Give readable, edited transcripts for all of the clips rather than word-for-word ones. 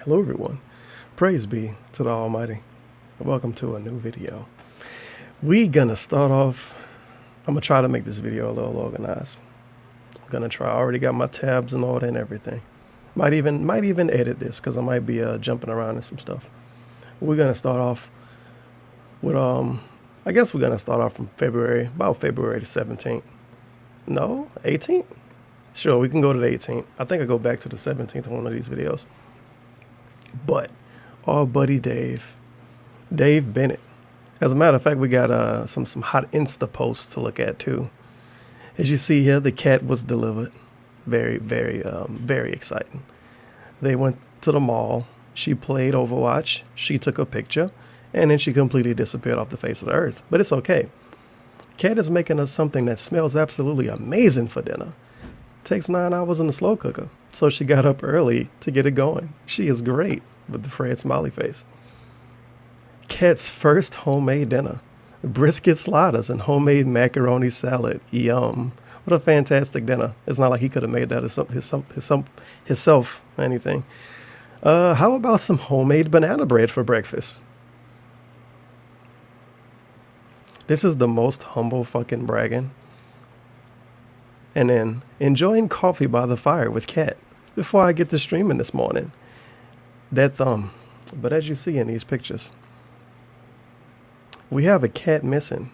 Hello everyone, praise be to the Almighty. Welcome to a new video. We gonna start off, I'm gonna try to make this video a little organized. I'm gonna try, I already got my tabs in order and everything. Might even edit this because I might be jumping around in some stuff. We're gonna start off with, I guess we're gonna start off from about February the 17th. No, 18th? Sure, we can go to the 18th. I think I go back to the 17th on one of these videos. But our buddy Dave Bennett. As a matter of fact, we got some hot Insta posts to look at too. As you see here, the cat was delivered. Very exciting. They went to the mall. She played Overwatch. She took a picture, and then she completely disappeared off the face of the earth. But it's okay. Cat is making us something that smells absolutely amazing for dinner. Takes 9 hours in the slow cooker, so she got up early to get it going. She is great with the Fred smiley face. Cat's first homemade dinner. Brisket sliders and homemade macaroni salad. Yum. What a fantastic dinner. It's not like he could have made that himself or anything. How about some homemade banana bread for breakfast? This is the most humble fucking bragging. And then enjoying coffee by the fire with Cat before I get to streaming this morning. That thumb. But as you see in these pictures, we have a cat missing.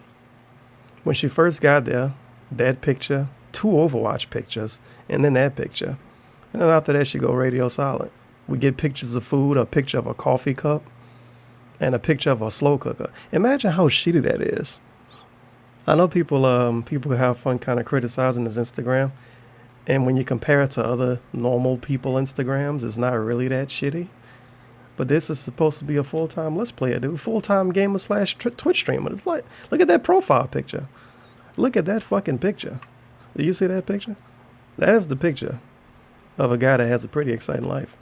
When she first got there, that picture, 2 Overwatch pictures, and then that picture. And then after that, she go radio silent. We get pictures of food, a picture of a coffee cup, and a picture of a slow cooker. Imagine how shitty that is. I know people have fun kind of criticizing his Instagram, and when you compare it to other normal people Instagrams, it's not really that shitty. But this is supposed to be a full-time Let's Player, dude. Full-time gamer / Twitch streamer. It's like, look at that profile picture. Look at that fucking picture. Do you see that picture? That is the picture of a guy that has a pretty exciting life.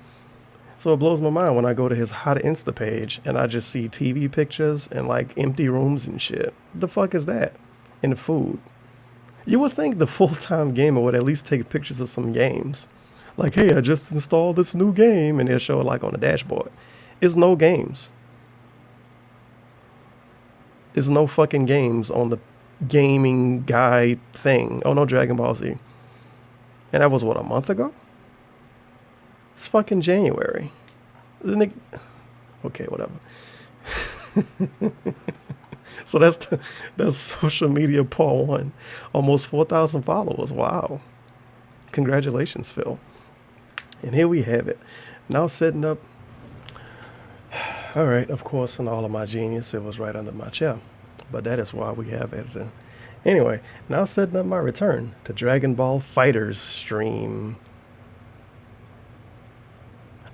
So it blows my mind when I go to his hot Insta page and I just see TV pictures and like empty rooms and shit. What the fuck is that? And food. You would think the full-time gamer would at least take pictures of some games. Like, hey, I just installed this new game, and they'll show it like on the dashboard. It's no games. There's no fucking games on the gaming guide thing. Oh, no Dragon Ball Z. And that was, what, a month ago? It's fucking January. Okay, whatever. So that's social media part 1. Almost 4,000 followers. Wow. Congratulations, Phil. And here we have it. Now setting up. All right, of course, in all of my genius, it was right under my chair. But that is why we have editing. Anyway, now setting up my return to Dragon Ball FighterZ stream.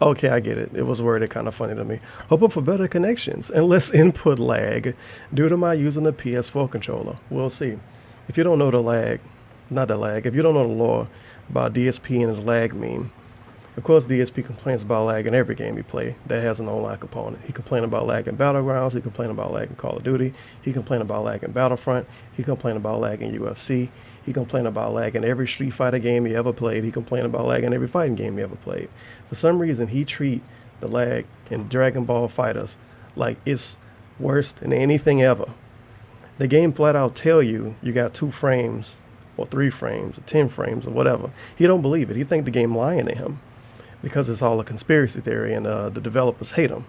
Okay, I get it. It was worded kind of funny to me. Hoping for better connections and less input lag due to my using the PS4 controller. We'll see. If you don't know if you don't know the lore about DSP and his lag meme, of course DSP complains about lag in every game he play that has an online component. He complained about lag in Battlegrounds, he complained about lag in Call of Duty, he complained about lag in Battlefront, he complained about lag in UFC, he complained about lag in every Street Fighter game he ever played, he complained about lag in every fighting game he ever played. For some reason, he treat the lag in Dragon Ball FighterZ like it's worse than anything ever. The game flat out tell you got 2 frames, or 3 frames, or 10 frames, or whatever. He don't believe it. He think the game lying to him because it's all a conspiracy theory and the developers hate him.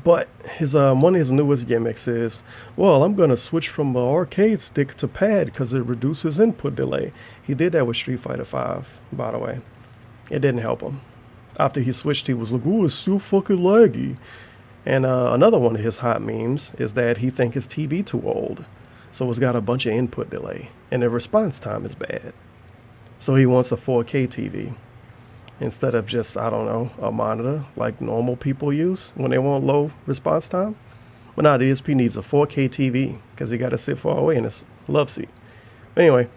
But his one of his newest gimmicks is, well, I'm going to switch from the arcade stick to pad because it reduces input delay. He did that with Street Fighter V, by the way. It didn't help him. After he switched, he was like, oh, it's so fucking laggy. And another one of his hot memes is that he think his TV too old. So it's got a bunch of input delay. And the response time is bad. So he wants a 4K TV. Instead of just, I don't know, a monitor like normal people use when they want low response time. Well, now DSP needs a 4K TV because he got to sit far away in his love seat. Anyway,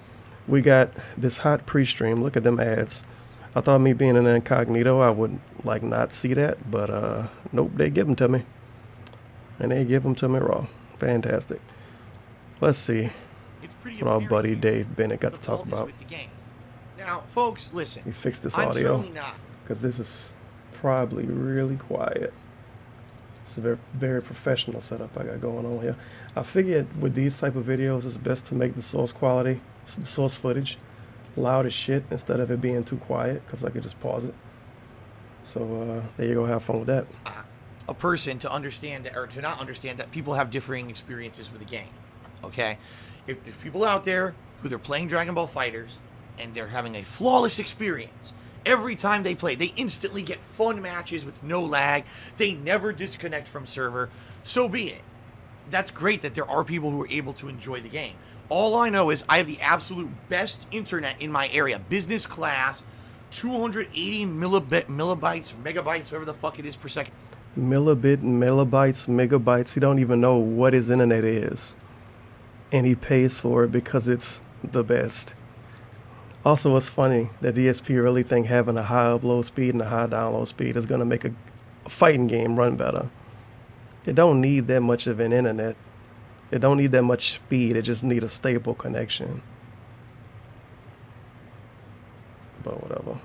we got this hot pre-stream. Look at them ads. I thought me being an incognito, I would like not see that, but nope, they give them to me. And they give them to me raw. Fantastic. Let's see what our buddy Dave Bennett got to talk about. Now, folks, listen. We fixed this I'm audio certainly not because this is probably really quiet. It's a very, very professional setup I got going on here. I figured with these type of videos, it's best to make the source quality, the source footage, loud as shit instead of it being too quiet, because I could just pause it. So there you go, have fun with that. A person to understand or to not understand that people have differing experiences with the game. Okay, if there's people out there who they're playing Dragon Ball Fighters and they're having a flawless experience every time they play, they instantly get fun matches with no lag, they never disconnect from server, so be it. That's great that there are people who are able to enjoy the game. All I know is I have the absolute best internet in my area, business class, 280 millibytes, megabytes, whatever the fuck it is per second. Millibit, millibytes, megabytes. He don't even know what his internet is. And he pays for it because it's the best. Also, it's funny that DSP really think having a high upload speed and a high download speed is going to make a fighting game run better. It don't need that much of an internet. It don't need that much speed. It just need a stable connection. But whatever.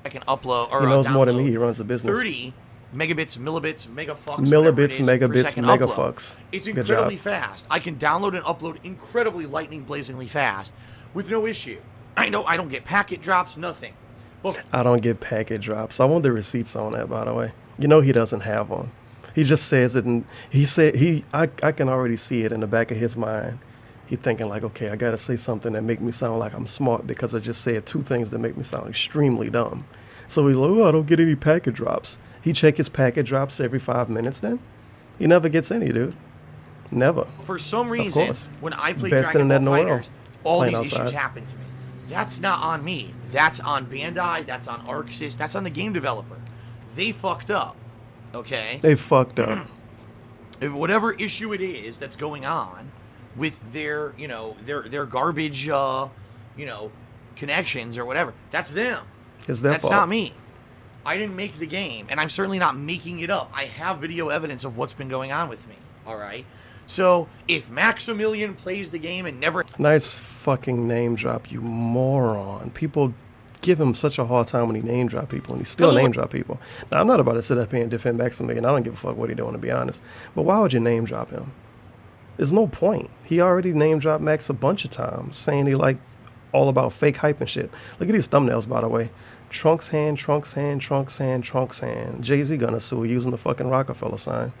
I can upload or he knows more than me. He runs a business. 30 megabits, millibits, megafucks, millibits, megabits, megafucks. megafucks. It's incredibly fast. I can download and upload incredibly lightning blazingly fast with no issue. I know I don't get packet drops, nothing. But I don't get packet drops. I want the receipts on that, by the way. You know he doesn't have them. He just says it, and I can already see it in the back of his mind. He thinking like, okay, I gotta say something that make me sound like I'm smart because I just said two things that make me sound extremely dumb. So he's like, oh, I don't get any packet drops. He check his packet drops every 5 minutes then? He never gets any, dude. Never. For some reason, when I play Best Dragon Ball internet in the world. Fighters, all these Outside. issues happen to me. That's not on me. That's on Bandai. That's on Arxis. That's on the game developer. They fucked up. Okay? They fucked up. If whatever issue it is that's going on with their, you know, their garbage, you know, connections or whatever, that's them. It's their That's fault. not me. I didn't make the game, and I'm certainly not making it up. I have video evidence of what's been going on with me. All right? So, if Maximilian plays the game and never... Nice fucking name drop, you moron. People give him such a hard time when he name drop people, and he still name drop people. Now, I'm not about to sit up here and defend Maximilian. I don't give a fuck what he's doing, to be honest. But why would you name drop him? There's no point. He already name dropped Max a bunch of times, saying he like all about fake hype and shit. Look at these thumbnails, by the way. Trunks hand, Trunks hand, Trunks hand, Trunks hand. Jay-Z gonna sue using the fucking Rockefeller sign.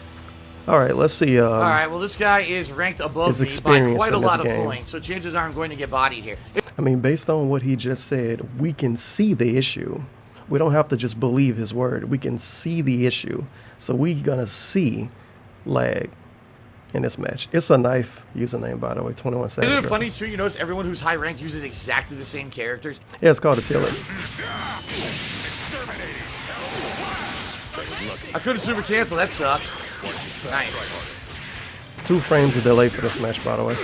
All right, let's see. All right, well, this guy is ranked above me by quite a lot of points, so chances are I'm going to get bodied here. I mean, based on what he just said, we can see the issue. We don't have to just believe his word. We can see the issue. So we gonna see lag in this match. It's a knife username, by the way, 21 seconds. Isn't it funny, too? You notice everyone who's high ranked uses exactly the same characters? Yeah, it's called a tier list. I couldn't super cancel. That sucks. Nice. 2 frames of delay for this match, by the way.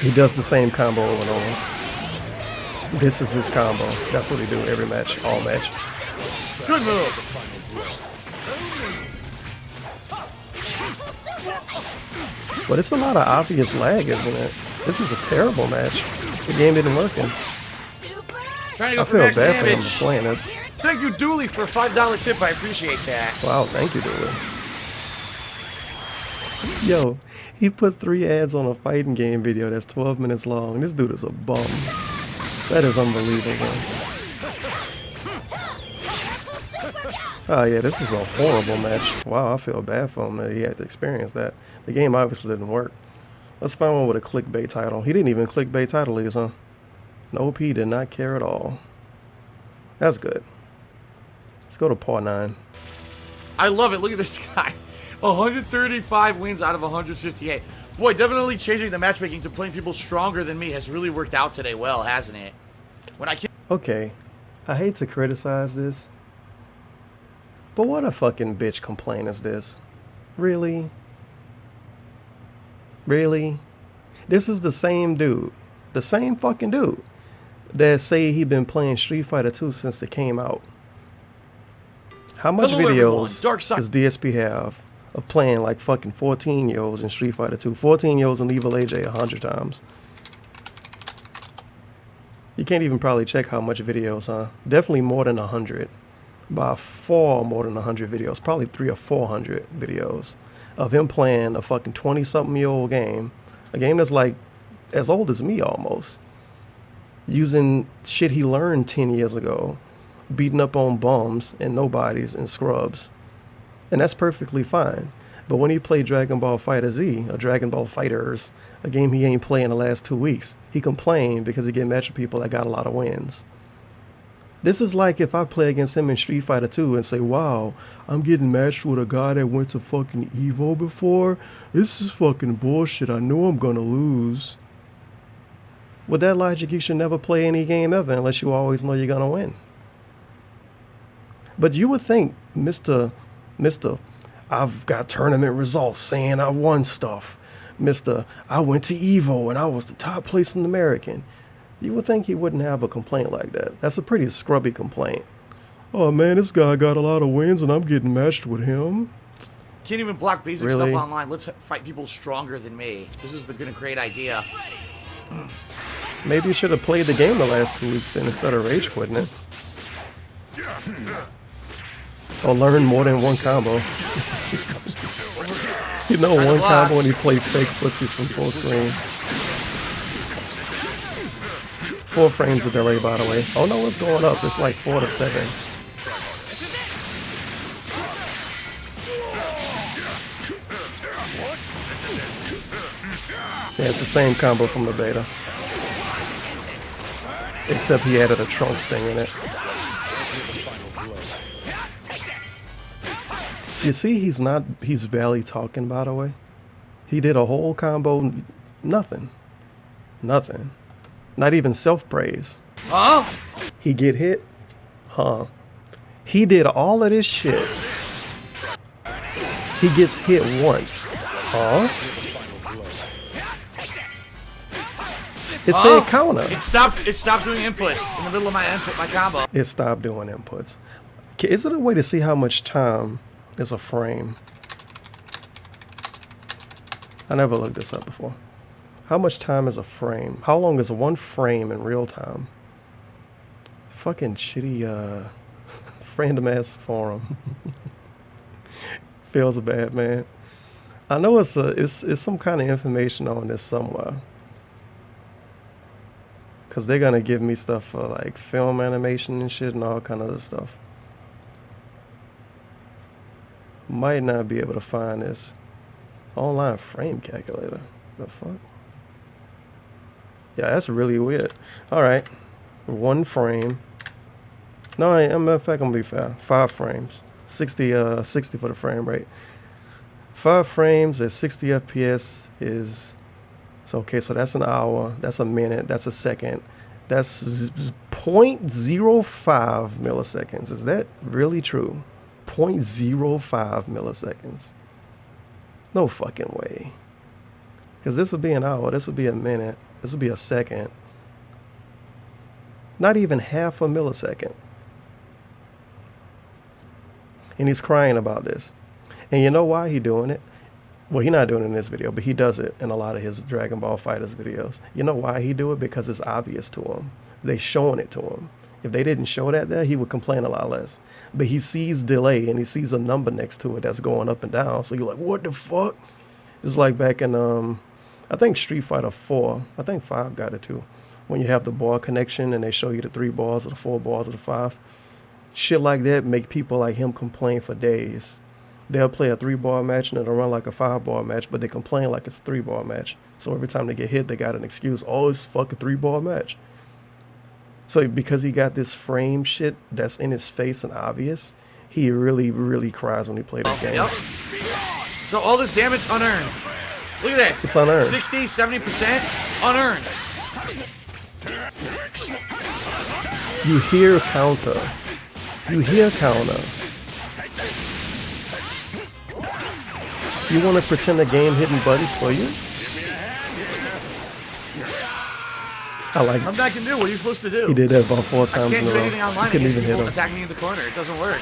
He does the same combo over and over. This is his combo. That's what he do every match, all match. Good move. But it's a lot of obvious lag, isn't it? This is a terrible match. The game didn't work. Trying to go I for feel max bad for him damage. playing this. Thank you, Dooley, for a $5 tip. I appreciate that. Wow, thank you, Dooley. Yo, he put 3 ads on a fighting game video that's 12 minutes long. This dude is a bum. That is unbelievable. Oh yeah, this is a horrible match. Wow, I feel bad for him that he had to experience that. The game obviously didn't work. Let's find one with a clickbait title. He didn't even clickbait title these, huh? Nope, he did not care at all. That's good. Let's go to part 9. I love it. Look at this guy. 135 wins out of 158. Boy, definitely changing the matchmaking to playing people stronger than me has really worked out today well, hasn't it? When I Okay, I hate to criticize this, but what a fucking bitch complaint is this? Really? Really? This is the same dude, the same fucking dude that say he been playing Street Fighter 2 since it came out. How much videos does DSP have of playing like fucking 14-year-olds in Street Fighter 2? 14-year-olds in Evil AJ 100 times. You can't even probably check how much videos, huh? Definitely more than 100 by far more than 100 videos, probably 300 or 400 videos of him playing a fucking 20-something-year-old game, a game that's like as old as me almost, using shit he learned 10 years ago, beating up on bums and nobodies and scrubs. And that's perfectly fine. But when he played Dragon Ball Fighter Z, or Dragon Ball Fighters, a game he ain't played in the last 2 weeks, he complained because he get matched with people that got a lot of wins. This is like if I play against him in Street Fighter 2 and say, wow, I'm getting matched with a guy that went to fucking Evo before. This is fucking bullshit. I know I'm gonna lose. With that logic, you should never play any game ever unless you always know you're gonna win. But you would think, Mr. I've got tournament results saying I won stuff. Mr. I went to Evo and I was the top placing American. You would think he wouldn't have a complaint like that. That's a pretty scrubby complaint. Oh man, this guy got a lot of wins and I'm getting matched with him. Can't even block basic Really? stuff online. Let's fight people stronger than me. This has been a great idea. Maybe you should have played the game the last 2 weeks then instead of rage quitting it. Or learn more than one combo. You know, one combo when you play fake footsies from full screen. 4 frames of delay, by the way. Oh no, it's going up. It's like 4 to 7. Yeah, it's the same combo from the beta. Except he added a trunks thing in it. You see, he's barely talking, by the way. He did a whole combo, nothing. Nothing. Not even self-praise. Huh? He get hit? Huh. He did all of this shit. He gets hit once. Huh? It said counter. It stopped doing inputs in the middle of my combo. It stopped doing inputs. Is it a way to see how much time is a frame? I never looked this up before. How much time is a frame? How long is one frame in real time? Fucking shitty random ass forum. Feels bad, man. I know it's some kind of information on this somewhere. Cause they're gonna give me stuff for like film animation and shit and all kind of other stuff. Might not be able to find this. Online frame calculator. The fuck? Yeah, that's really weird. Alright. 1 frame. No, matter of fact, I'm gonna be fair. 5 frames. 60 for the frame rate. 5 frames at 60 FPS is... So, okay, so that's an hour. That's a minute. That's a second. That's 0.05 milliseconds. Is that really true? 0.05 milliseconds. No fucking way. Because this would be an hour. This would be a minute. This would be a second. Not even half a millisecond. And he's crying about this. And you know why he's doing it? Well, he's not doing it in this video, but he does it in a lot of his Dragon Ball Fighters videos. You know why he do it? Because it's obvious to him. They showing it to him. If they didn't show that there, he would complain a lot less. But he sees delay and he sees a number next to it that's going up and down. So you're like, what the fuck? It's like back in, I think Street Fighter 4. I think 5 got it too. When you have the ball connection and they show you the 3 balls or the 4 balls or the 5. Shit like that make people like him complain for days. They'll play a 3-ball match and it'll run like a 5-ball match, but they complain like it's a 3-ball match. So every time they get hit, they got an excuse. Oh, it's a fucking 3-ball match. So because he got this frame shit that's in his face and obvious, he really, really cries when he plays this game. Yep. So all this damage unearned. Look at this. It's unearned. 60, 70% unearned. You hear counter. You hear counter. You want to pretend the game hitting buttons for you? I like it. I'm not gonna do. What are you supposed to do? He did that about 4 times I can't in a do row. anything online Couldn't against even hit people him. attacking me in the corner. It doesn't work.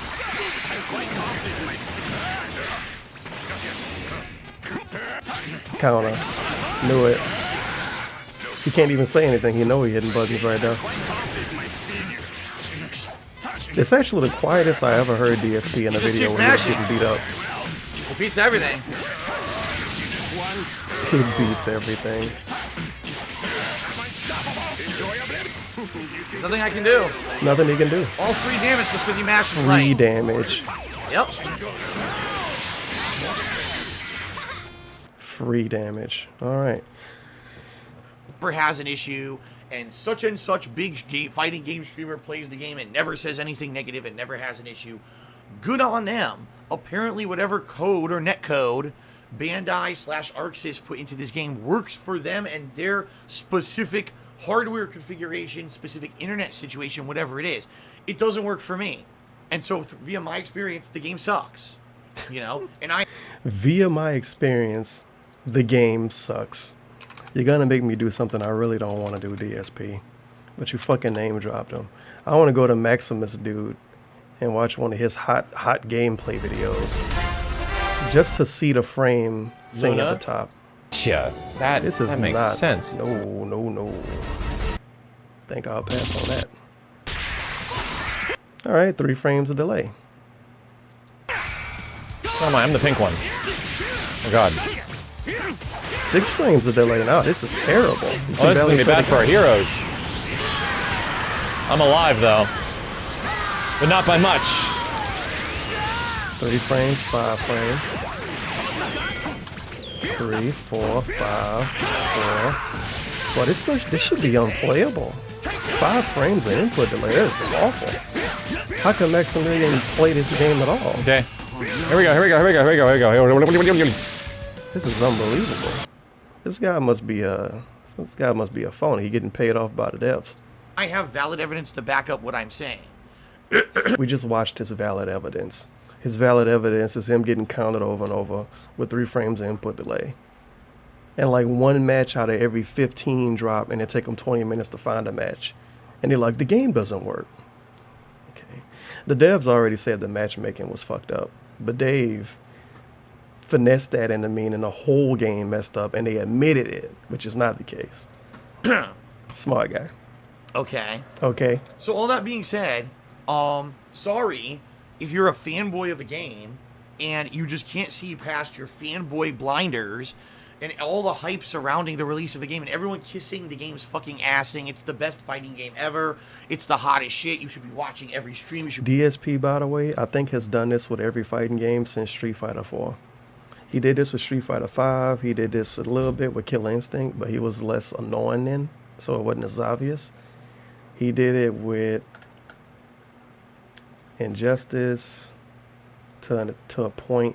Counter. Knew it. He can't even say anything. You know he hitting buttons right now. It's actually the quietest I ever heard DSP in a Just video keep when he was smashing. getting beat up. He beats everything. He beats everything. There's nothing I can do. Nothing he can do. All 3 damage just because he mashes 3 right. damage. Yep. Free damage. All right. Has an issue, and such big fighting game streamer plays the game and never says anything negative and never has an issue. Good on them. Apparently, whatever code or net code Bandai/Arxis put into this game works for them and their specific hardware configuration, specific internet situation, whatever it is. It doesn't work for me, and so via my experience, the game sucks. You know, and Via my experience, the game sucks. You're gonna make me do something I really don't want to do, DSP. But you fucking name dropped him. I want to go to Maximus Dude and watch one of his hot gameplay videos. Just to see the frame thing at the top. Yeah, that makes sense. No. Think I'll pass on that. Alright, 3 frames of delay. Oh my, I'm the pink one. Oh god. 6 frames of delay now. This is terrible. Oh, this is gonna be bad for our heroes. I'm alive though, but not by much. 3 frames, 5 frames. 3, 4, 5, 4. Well, this should be unplayable. 5 frames of input delay. This is awful. How can Maximilian play this game at all? Okay. Here we go. This is unbelievable. This guy must be a phony. He getting paid off by the devs. I have valid evidence to back up what I'm saying. We just watched his valid evidence. His valid evidence is him getting counted over and over with 3 frames of input delay. And like 1 match out of every 15 drop, and it take him 20 minutes to find a match. And they're like, the game doesn't work. Okay. The devs already said the matchmaking was fucked up. But Dave finessed that into meaning the whole game messed up, and they admitted it, which is not the case. Smart guy. Okay. So all that being said, sorry if you're a fanboy of a game and you just can't see past your fanboy blinders and all the hype surrounding the release of the game and everyone kissing the game's fucking ass, saying it's the best fighting game ever, it's the hottest shit, you should be watching every stream. DSP, by the way, I think has done this with every fighting game since Street Fighter 4. He did this with Street Fighter 5. He did this a little bit with Killer Instinct, but he was less annoying then, so it wasn't as obvious. He did it with Injustice to a point.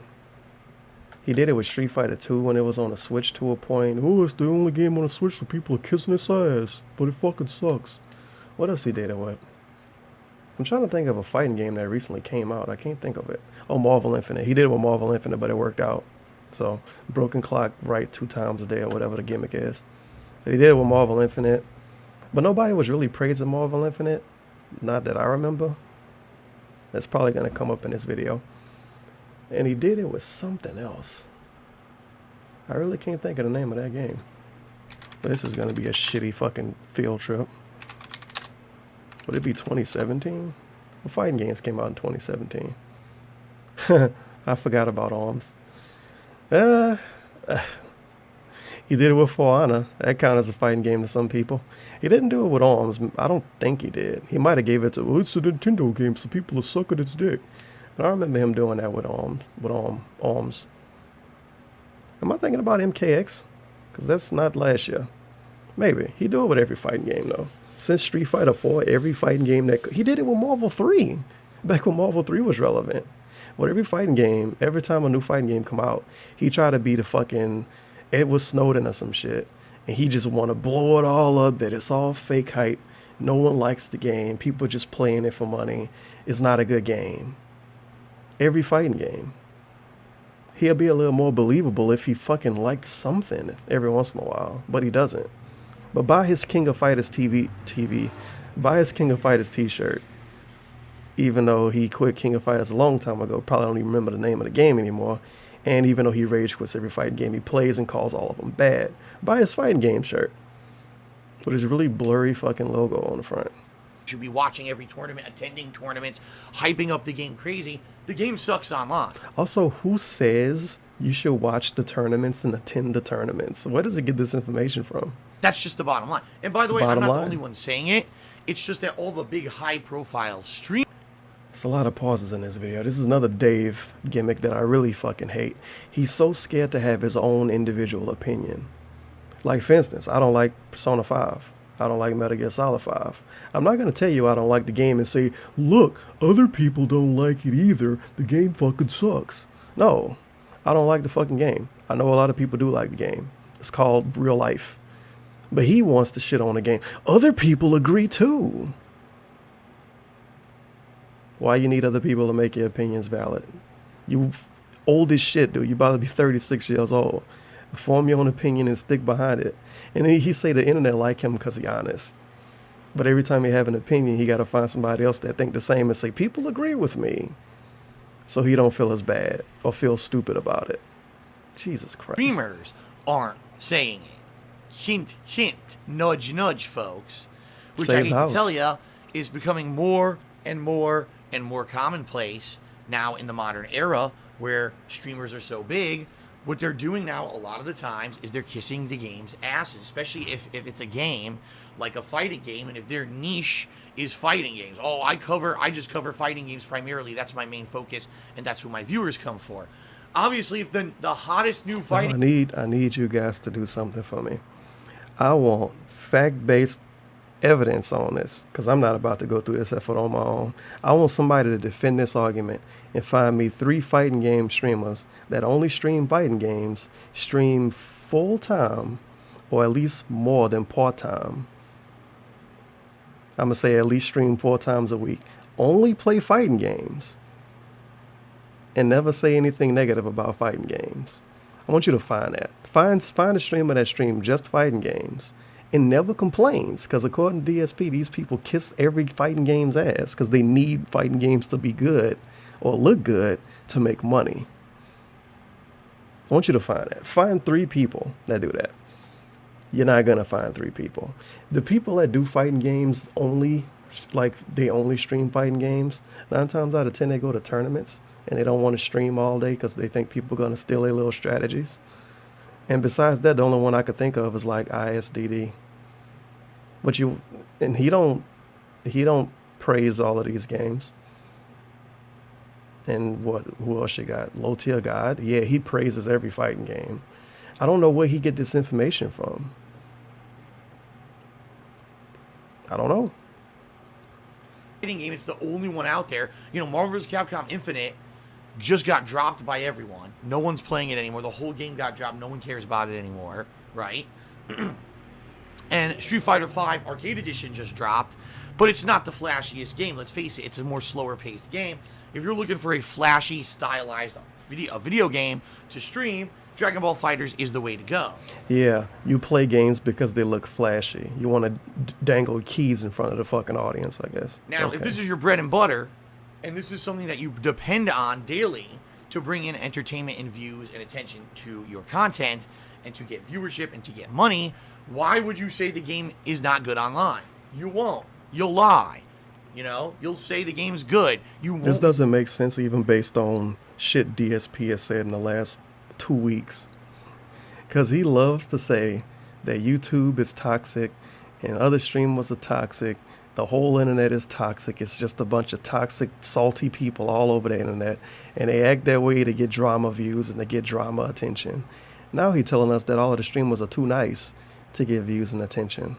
He did it with Street Fighter 2 when it was on the Switch to a point. Oh, it's the only game on the Switch that people are kissing its ass, but it fucking sucks. What else he did it with? I'm trying to think of a fighting game that recently came out. I can't think of it. Oh, Marvel Infinite. He did it with Marvel Infinite, but it worked out. So, broken clock right 2 times a day or whatever the gimmick is. But he did it with Marvel Infinite. But nobody was really praising Marvel Infinite. Not that I remember. That's probably going to come up in this video. And he did it with something else. I really can't think of the name of that game. But this is going to be a shitty fucking field trip. Would it be 2017? Well, fighting games came out in 2017. I forgot about ARMS. He did it with For Honor. That counts as a fighting game to some people. He didn't do it with ARMS. I don't think he did. He might have gave it to, well, it's a Nintendo game, so people are sucking its dick. And I remember him doing that with ARMS. Am I thinking about MKX? Because that's not last year. Maybe. He do it with every fighting game, though. Since Street Fighter 4, every fighting game that... He did it with Marvel 3. Back when Marvel 3 was relevant. With every fighting game, every time a new fighting game come out, he tried to be the fucking Edward Snowden or some shit. And he just want to blow it all up, that it's all fake hype. No one likes the game. People just playing it for money. It's not a good game. Every fighting game. He'll be a little more believable if he fucking liked something every once in a while. But he doesn't. But buy his King of Fighters buy his King of Fighters t-shirt. Even though he quit King of Fighters a long time ago, probably don't even remember the name of the game anymore. And even though he rage quits every fighting game he plays and calls all of them bad, buy his fighting game shirt with his really blurry fucking logo on the front. should be watching every tournament, attending tournaments, hyping up the game crazy. The game sucks online. Also, who says you should watch the tournaments and attend the tournaments? Where does it get this information from? That's just the bottom line. And by the way, I'm Bottom not line. the only one saying it. It's just that all the big high-profile streamers. There's a lot of pauses in this video. This is another Dave gimmick that I really fucking hate. He's so scared to have his own individual opinion. Like, for instance, I don't like Persona 5. I don't like Metal Gear Solid 5. I'm not going to tell you I don't like the game and say, look, other people don't like it either. The game fucking sucks. No, I don't like the fucking game. I know a lot of people do like the game. It's called real life. But he wants to shit on the game. Other people agree too. Why you need other people to make your opinions valid? You old as shit, dude. You about to be 36 years old. Form your own opinion and stick behind it. And he say the internet like him because he honest. But every time he have an opinion, he got to find somebody else that think the same and say, people agree with me. So he don't feel as bad or feel stupid about it. Jesus Christ. Streamers aren't saying it. Hint, hint, nudge, nudge, folks. Which Save I hate house. to tell you is becoming more and more and more commonplace now in the modern era where streamers are so big. What they're doing now a lot of the times is they're kissing the game's asses, especially if it's a game like a fighting game and if their niche is fighting games. Oh, I just cover fighting games primarily. That's my main focus, and that's who my viewers come for. Obviously, if the hottest new fighting... I need you guys to do something for me. I want fact-based evidence on this because I'm not about to go through this effort on my own. I want somebody to defend this argument and find me 3 fighting game streamers that only stream fighting games, stream full-time or at least more than part-time. I'm going to say at least stream 4 times a week. Only play fighting games and never say anything negative about fighting games. I want you to find that. Find a streamer that streams just fighting games and never complains, because according to DSP, these people kiss every fighting game's ass because they need fighting games to be good or look good to make money. I want you to find that. Find 3 people that do that. You're not going to find 3 people. The people that do fighting games only, like they only stream fighting games, 9 times out of 10 they go to tournaments and they don't want to stream all day because they think people are going to steal their little strategies. And besides that, the only one I could think of is like ISDD. He don't praise all of these games. And who else you got? Low Tier God. Yeah, he praises every fighting game. I don't know where he get this information from. I don't know. Fighting game, it's the only one out there. You know, Marvel vs. Capcom Infinite just got dropped by everyone. No one's playing it anymore. The whole game got dropped. No one cares about it anymore, right? And Street Fighter V Arcade Edition just dropped, but it's not the flashiest game. Let's face it, it's a more slower-paced game. If you're looking for a flashy, stylized video game to stream, Dragon Ball FighterZ is the way to go. Yeah, you play games because they look flashy. You want to dangle keys in front of the fucking audience, I guess. Now, Okay. if this is your bread and butter, and this is something that you depend on daily to bring in entertainment and views and attention to your content and to get viewership and to get money, why would you say the game is not good online? You won't. You'll lie. You know, you'll say the game's good. You won't. This doesn't make sense even based on shit DSP has said in the last 2 weeks. Because he loves to say that YouTube is toxic and other streamers are toxic. The whole internet is toxic. It's just a bunch of toxic, salty people all over the internet. And they act that way to get drama views and to get drama attention. Now he's telling us that all of the streamers are too nice to get views and attention.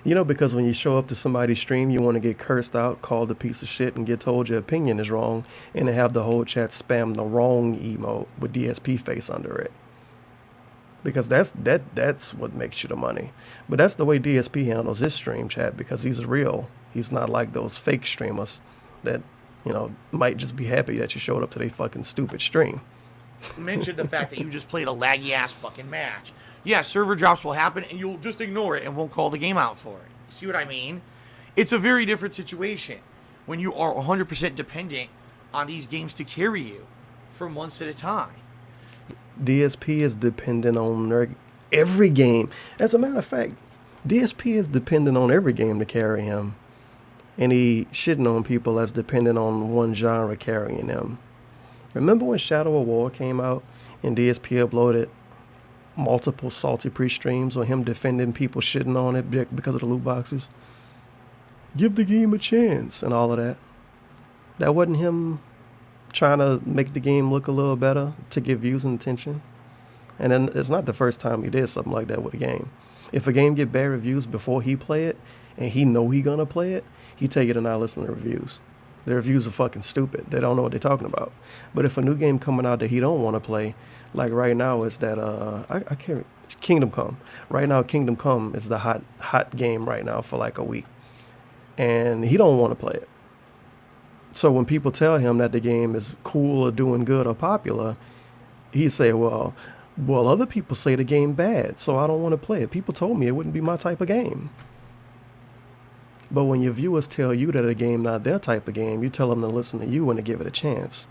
You know, because when you show up to somebody's stream, you want to get cursed out, called a piece of shit, and get told your opinion is wrong, and to have the whole chat spam the wrong emote with DSP face under it. Because that's what makes you the money. But that's the way DSP handles his stream chat, because he's real. He's not like those fake streamers that, you know, might just be happy that you showed up to their fucking stupid stream. Mention the fact that you just played a laggy ass fucking match. Yeah, server drops will happen and you'll just ignore it and won't call the game out for it. See what I mean? It's a very different situation when you are 100% dependent on these games to carry you for months at a time. DSP is dependent on every game. As a matter of fact, DSP is dependent on every game to carry him. And he shitting on people that's dependent on one genre carrying them. Remember when Shadow of War came out and DSP uploaded multiple salty pre-streams on him defending people shitting on it because of the loot boxes? Give the game a chance and all of that. That wasn't him trying to make the game look a little better to get views and attention. And then it's not the first time he did something like that with a game. If a game get bad reviews before he play it and he know he gonna play it, he tell you to not listen to reviews. The reviews are fucking stupid. They don't know what they're talking about. But if a new game coming out that he don't want to play, like right now is that I can't, Kingdom Come. Right now Kingdom Come is the hot game right now for like a week. And he don't want to play it. So when people tell him that the game is cool or doing good or popular, he say, well, other people say the game bad, so I don't want to play it. People told me it wouldn't be my type of game. But when your viewers tell you that a game not their type of game, you tell them to listen to you and to give it a chance.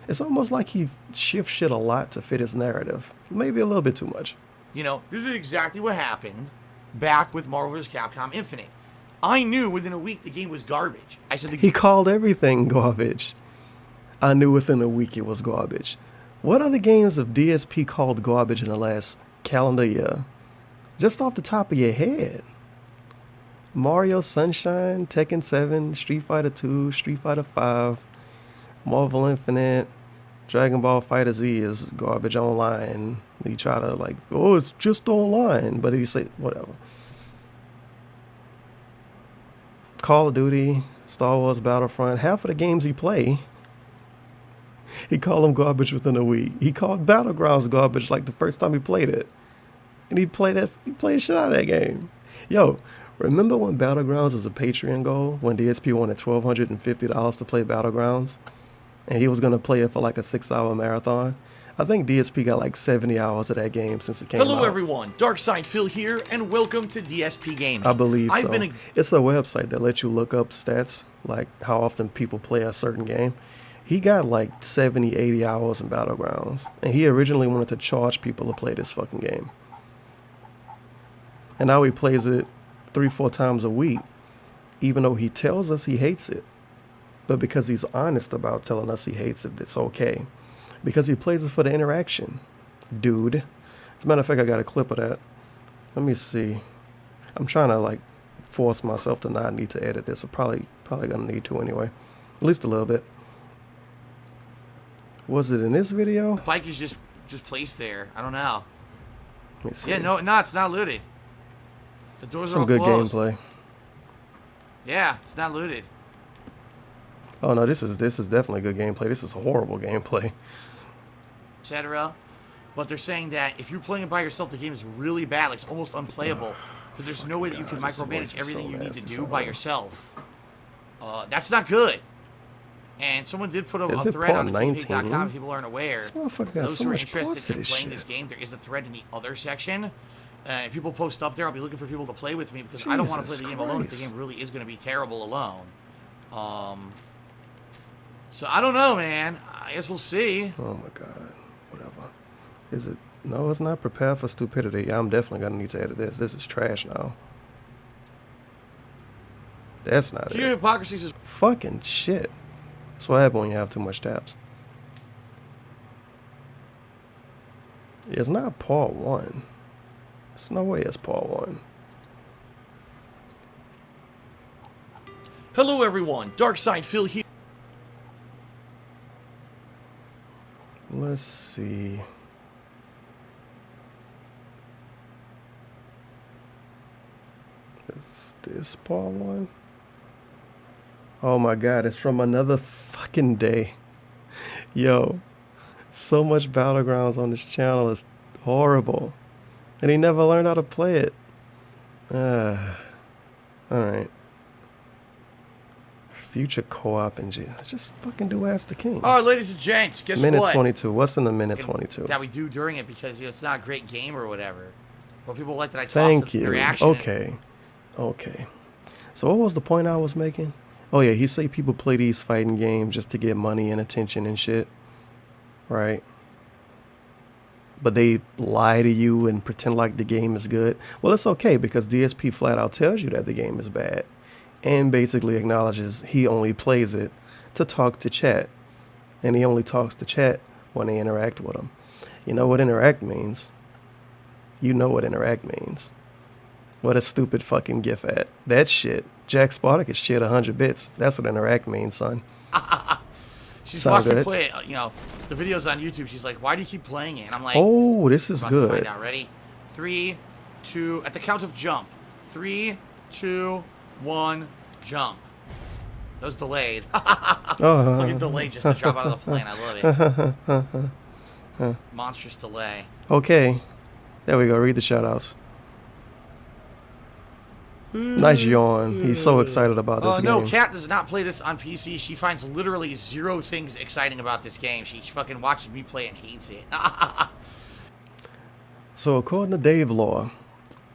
It's almost like he shifts shit a lot to fit his narrative. Maybe a little bit too much. You know, this is exactly what happened back with Marvel vs. Capcom Infinite. I knew within a week the game was garbage. I said He called everything garbage. I knew within a week it was garbage. What other games have DSP called garbage in the last calendar year? Just off the top of your head. Mario Sunshine, Tekken 7, Street Fighter 2, Street Fighter 5, Marvel Infinite, Dragon Ball Fighter Z is garbage online. He try to like, oh, it's just online, but he say whatever. Call of Duty, Star Wars Battlefront, half of the games he play, he called them garbage within a week. He called Battlegrounds garbage like the first time he played it. And he played shit out of that game. Yo, remember when Battlegrounds was a Patreon goal? When DSP wanted $1,250 to play Battlegrounds? And he was going to play it for like a 6-hour marathon? I think DSP got like 70 hours of that game since it came out. Hello everyone, Darkside Phil here, and welcome to DSPGaming. I believe so. It's a website that lets you look up stats, like how often people play a certain game. He got like 70, 80 hours in Battlegrounds. And he originally wanted to charge people to play this fucking game. And now he plays it 3-4 times a week, even though he tells us he hates it. But because he's honest about telling us he hates it, it's okay. Because he plays it for the interaction, dude. As a matter of fact, I got a clip of that. Let me see. I'm trying to like force myself to not need to edit this. I'm probably gonna need to anyway, at least a little bit. Was it in this video? The bike is just placed there. I don't know. Let me see. Yeah, no, it's not looted. The doors are all some good closed. gameplay. Yeah, it's not looted. Oh no, this is definitely good gameplay. This is horrible gameplay. Etc. But they're saying that if you're playing it by yourself, the game is really bad. Like, it's almost unplayable. Because there's no way that you can micromanage everything you need to do by yourself. That's not good. And someone did put a thread on the PvP.com if people aren't aware. This motherfucker got Those so who are much interested in playing shit. this game, there is a thread in the other section. If people post up there, I'll be looking for people to play with me because I don't want to play the game alone if the game really is going to be terrible alone. So I don't know, man. I guess we'll see. Oh my god. Whatever. Is it? No, it's not. Prepare for stupidity. I'm definitely gonna need to edit this. This is trash now. That's not Pure it. hypocrisy says Fucking shit. That's what happens when you have too much tabs. It's not part 1. There's no way it's part 1. hello everyone, Darkside Phil here. Let's see. Is this part 1? Oh my god, it's from another fucking day. Yo, so much Battlegrounds on this channel is horrible. And he never learned how to play it. Alright. Future co-op and just fucking do Ask the King. All right, ladies and gents, guess minute what? 22. What's in the minute 22? That we do during it because it's not a great game or whatever. But people like that I talk Thank to you. the reaction. Okay. So what was the point I was making? Oh yeah, he say people play these fighting games just to get money and attention and shit. Right? but they lie to you and pretend like the game is good. Well, it's okay because DSP flat out tells you that the game is bad and basically acknowledges he only plays it to talk to chat. And he only talks to chat when they interact with him. You know what interact means? You know what interact means. What a stupid fucking gif at. That shit. Jack Spartacus shit 100 bits. That's what interact means, son. She's Sound watched me good? play it, the videos on YouTube. She's like, why do you keep playing it? And I'm like, Oh, this is about to good. find out. Ready? 3, 2, at the count of jump. 3, 2, 1, jump. That was delayed. Fucking delayed just to drop out of the plane. I love it. Monstrous delay. Okay. There we go. Read the shoutouts. Nice yawn. He's so excited about this game. No, Kat does not play this on PC. She finds literally 0 things exciting about this game. She fucking watches me play and hates it. So according to Dave Law,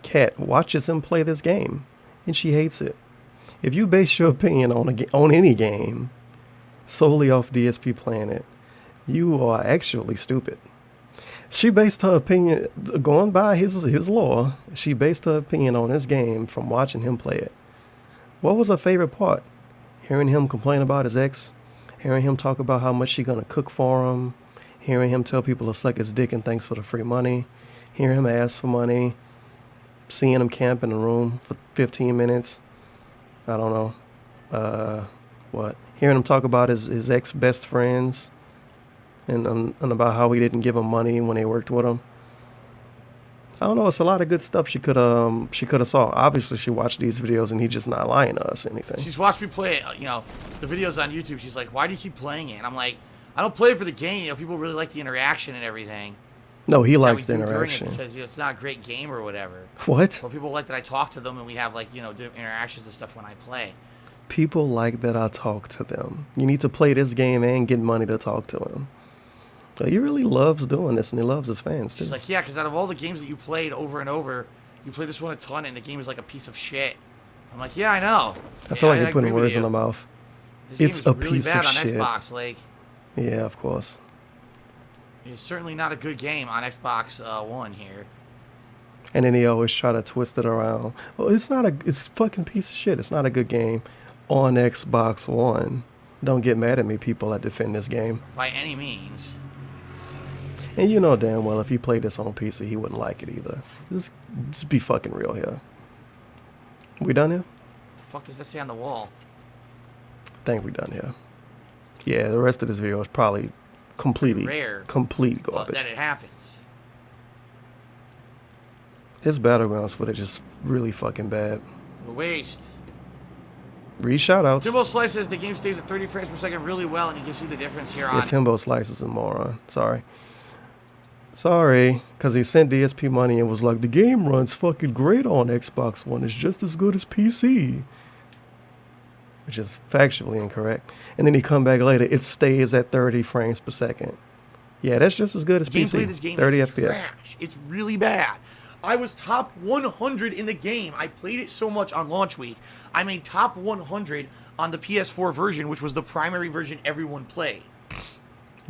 Kat watches him play this game, and she hates it. If you base your opinion on any game solely off DSP playing it, you are actually stupid. She based her opinion, going by his law, she based her opinion on this game from watching him play it. What was her favorite part? Hearing him complain about his ex, hearing him talk about how much she's gonna cook for him, hearing him tell people to suck his dick and thanks for the free money, hearing him ask for money, seeing him camp in a room for 15 minutes. I don't know. What? Hearing him talk about his ex-best friends and about how he didn't give him money when they worked with him. I don't know. It's a lot of good stuff she could have saw. Obviously, she watched these videos and he's just not lying to us or anything. She's watched me play it, the videos on YouTube. She's like, why do you keep playing it? And I'm like, I don't play it for the game. People really like the interaction and everything. No, he that likes we the do during interaction. it because it's not a great game or whatever. What? Well, people like that I talk to them and we have different interactions and stuff when I play. People like that I talk to them. You need to play this game and get money to talk to him. So he really loves doing this, and he loves his fans too. She's like, yeah, because out of all the games that you played over and over, you played this one a ton, and the game is like a piece of shit. I'm like, yeah, I know. I feel like you're agree putting with words you. in my mouth. This game It's is a really piece bad of on shit. Xbox. Like, Yeah, of course. it's certainly not a good game on Xbox One here. And then he always try to twist it around. Well, it's a fucking piece of shit. It's not a good game on Xbox One. Don't get mad at me, people that defend this game. By any means. And you know damn well if he played this on PC, he wouldn't like it either. Just be fucking real here. We done here? The fuck does that say on the wall? I think we done here. Yeah, the rest of this video is probably complete But garbage. then it happens. His battlegrounds footage is really fucking bad. A waste. Read shoutouts. Timbo Slice says the game stays at 30 frames per second really well, and you can see the difference here on. Yeah, Timbo Slice is a moron. Sorry, because he sent DSP money and was like, the game runs fucking great on Xbox One. It's just as good as PC. Which is factually incorrect. And then he come back later, it stays at 30 frames per second. Yeah, that's just as good as PC. Gameplay of this game 30 is FPS. trash. It's really bad. I was top 100 in the game. I played it so much on launch week. I made top 100 on the PS4 version, which was the primary version everyone played.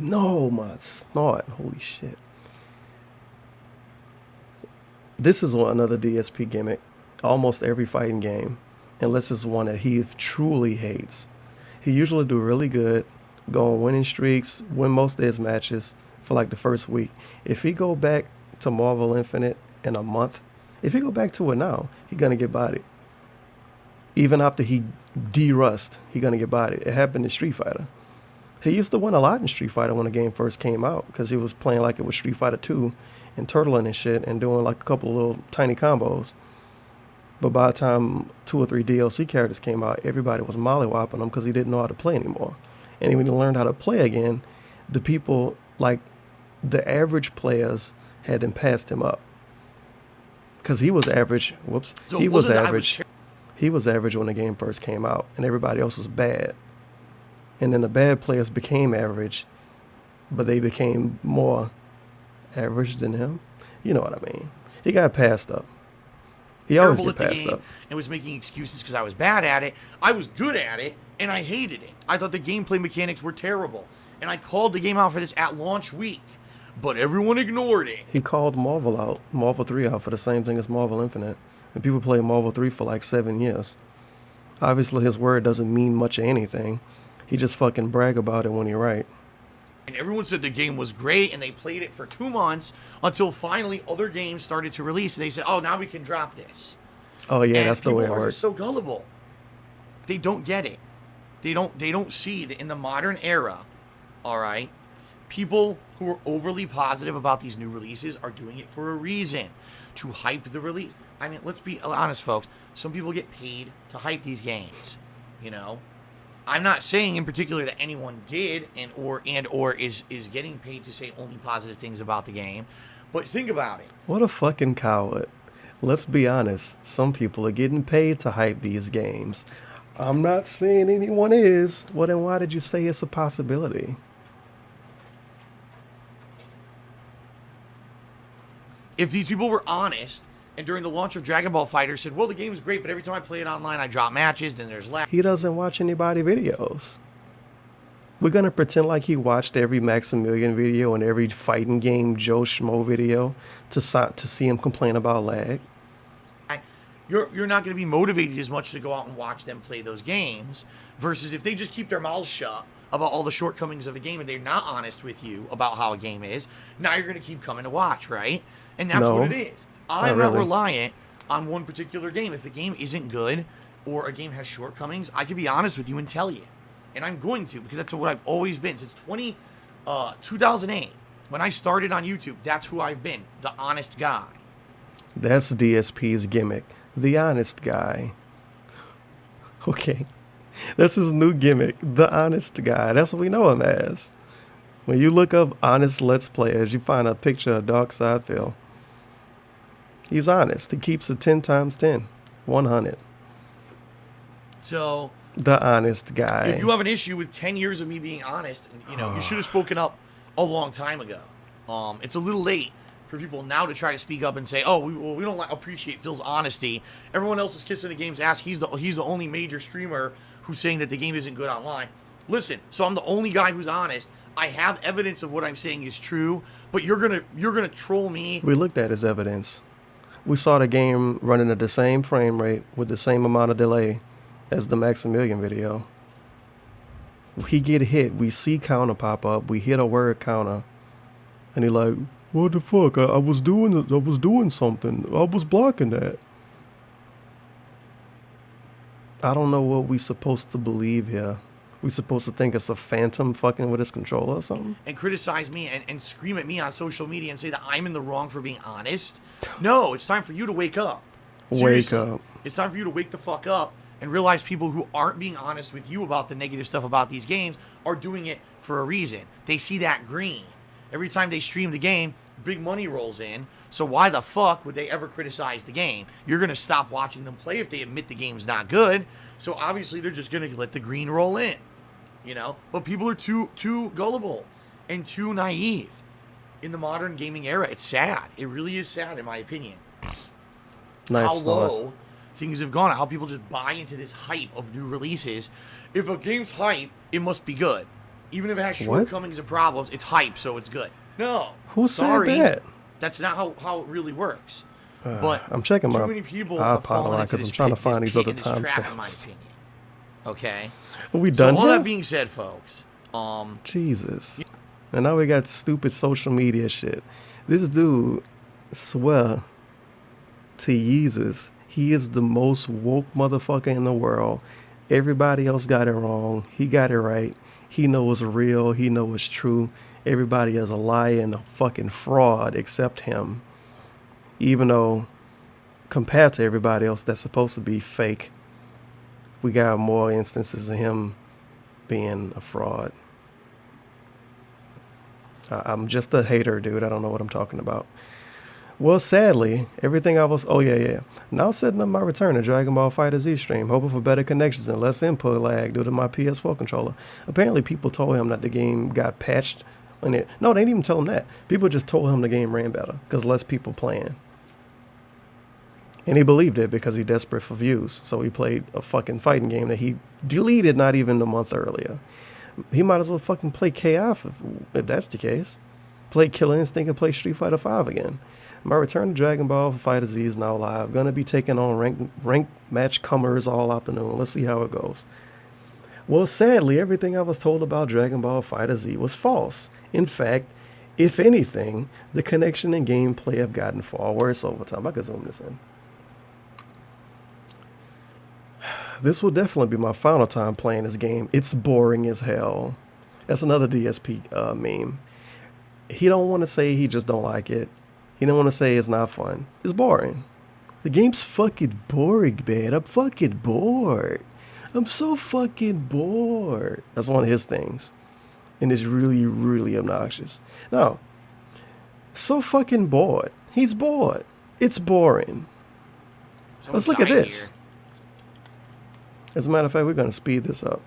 No, my snort. Holy shit. This is another DSP gimmick. Almost every fighting game, unless it's one that he truly hates. He usually do really good, go on winning streaks, win most of his matches for like the first week. If he go back to Marvel Infinite in a month, if he go back to it now, he gonna get bodied. Even after he de-rust, he gonna get bodied. It happened in Street Fighter. He used to win a lot in Street Fighter when the game first came out because he was playing like it was Street Fighter 2 and turtling and shit and doing like a couple of little tiny combos. But by the time 2 or 3 DLC characters came out, everybody was mollywopping him because he didn't know how to play anymore. And when he learned how to play again, the people, like the average players, had then passed him up. Because he was average. Whoops. So He was wasn't that- average. He was average when the game first came out, and everybody else was bad. And then the bad players became average, but they became more average than him. You know what I mean? He got passed up. He always Terrible get at the passed game up. and was making excuses because I was bad at it. I was good at it, and I hated it. I thought the gameplay mechanics were terrible. And I called the game out for this at launch week. but everyone ignored it. He called Marvel 3 out for the same thing as Marvel Infinite. And people played Marvel 3 for like 7 years. Obviously, his word doesn't mean much of anything. He just fucking brag about it when he right. And everyone said the game was great, and they played it for 2 months until finally other games started to release, and they said, "Oh, now we can drop this." Oh yeah, And that's the way it people are works. just so gullible. They don't get it. They don't see that in the modern era, all right, people who are overly positive about these new releases are doing it for a reason, to hype the release. I mean, let's be honest, folks. Some people get paid to hype these games, you know. I'm not saying in particular that anyone did and or is getting paid to say only positive things about the game, but think about it. What a fucking coward. Let's be honest. Some people are getting paid to hype these games. I'm not saying anyone is. Well, then why did you say it's a possibility? If these people were honest, and during the launch of Dragon Ball FighterZ said, well, the game is great, but every time I play it online, I drop matches, then there's lag. He doesn't watch anybody videos. We're going to pretend like he watched every Maximilian video and every fighting game Joe Schmo video to see him complain about lag. You're not going to be motivated as much to go out and watch them play those games, versus if they just keep their mouths shut about all the shortcomings of a game and they're not honest with you about how a game is, now you're going to keep coming to watch, right? And that's No, what it is. I'm not not really. reliant on one particular game. If a game isn't good or a game has shortcomings, I can be honest with you and tell you. And I'm going to, because that's what I've always been since 2008. When I started on YouTube, that's who I've been, the honest guy. That's DSP's gimmick. The honest guy. Okay. That's his new gimmick. The honest guy. That's what we know him as. When you look up honest Let's Players, you find a picture of Darkside Phil. He's honest. He keeps it 10 times 10. 100. So The honest guy. if you have an issue with 10 years of me being honest, you know, you should have spoken up a long time ago. It's a little late for people now to try to speak up and say, oh, we don't appreciate Phil's honesty. Everyone else is kissing the game's ass. He's the only major streamer who's saying that the game isn't good online. Listen, so I'm the only guy who's honest. I have evidence of what I'm saying is true, but you're gonna troll me. We looked at his evidence. We saw the game running at the same frame rate with the same amount of delay as the Maximilian video. He get hit. We see counter pop up. We hit a word counter. And he like, what the fuck? I was doing something. I was blocking that. I don't know what we supposed to believe here. We supposed to think it's a phantom fucking with his controller or something? And criticize me and scream at me on social media and say that I'm in the wrong for being honest. No, it's time for you to wake up. Seriously. Wake up. It's time for you to wake the fuck up and realize people who aren't being honest with you about the negative stuff about these games are doing it for a reason. They see that green. Every time they stream the game, big money rolls in. So why the fuck would they ever criticize the game? You're going to stop watching them play if they admit the game's not good. So obviously they're just going to let the green roll in. You know, but people are too gullible and too naive in the modern gaming era. It's sad. It really is sad, in my opinion. Nice How thought. low things have gone. How people just buy into this hype of new releases. If a game's hype, it must be good. Even if it has What? shortcomings and problems, it's hype, so it's good. No. Who sorry, said that? That's not how it really works. But I'm checking too my many people iPod have fallen a lot into because this I'm trying to pit- find this these pit other and this trap, in my timestamps. opinion. Okay. Are we So done all here? that being said, folks, Jesus. And now we got stupid social media shit. This dude swear to Jesus, he is the most woke motherfucker in the world. Everybody else got it wrong. He got it right. He knows it's real. He knows it's true. Everybody is a liar and a fucking fraud except him. Even though compared to everybody else that's supposed to be fake, we got more instances of him being a fraud. I'm just a hater, dude. I don't know what I'm talking about. Well, sadly, everything I was... Oh, yeah. Now setting up my return to Dragon Ball FighterZ stream, hoping for better connections and less input lag due to my PS4 controller. Apparently, people told him that the game got patched. No, they didn't even tell him that. People just told him the game ran better because less people playing. And he believed it because he's desperate for views. So he played a fucking fighting game that he deleted not even a month earlier. He might as well fucking play KI if that's the case. play Killer Instinct and play Street Fighter V again. My return to Dragon Ball Fighter Z is now live. Gonna be taking on ranked match comers all afternoon. Let's see how it goes. Well, sadly, everything I was told about Dragon Ball Fighter Z was false. In fact, if anything, the connection and gameplay have gotten far worse over time. I can zoom this in. This will definitely be my final time playing this game. It's boring as hell. That's another DSP meme. He don't want to say he just don't like it. He don't want to say it's not fun. It's boring. The game's fucking boring, man. I'm fucking bored. I'm so fucking bored. That's one of his things. And it's really, really obnoxious. No. So fucking bored. He's bored. It's boring. Let's look at this. As a matter of fact, we're going to speed this up.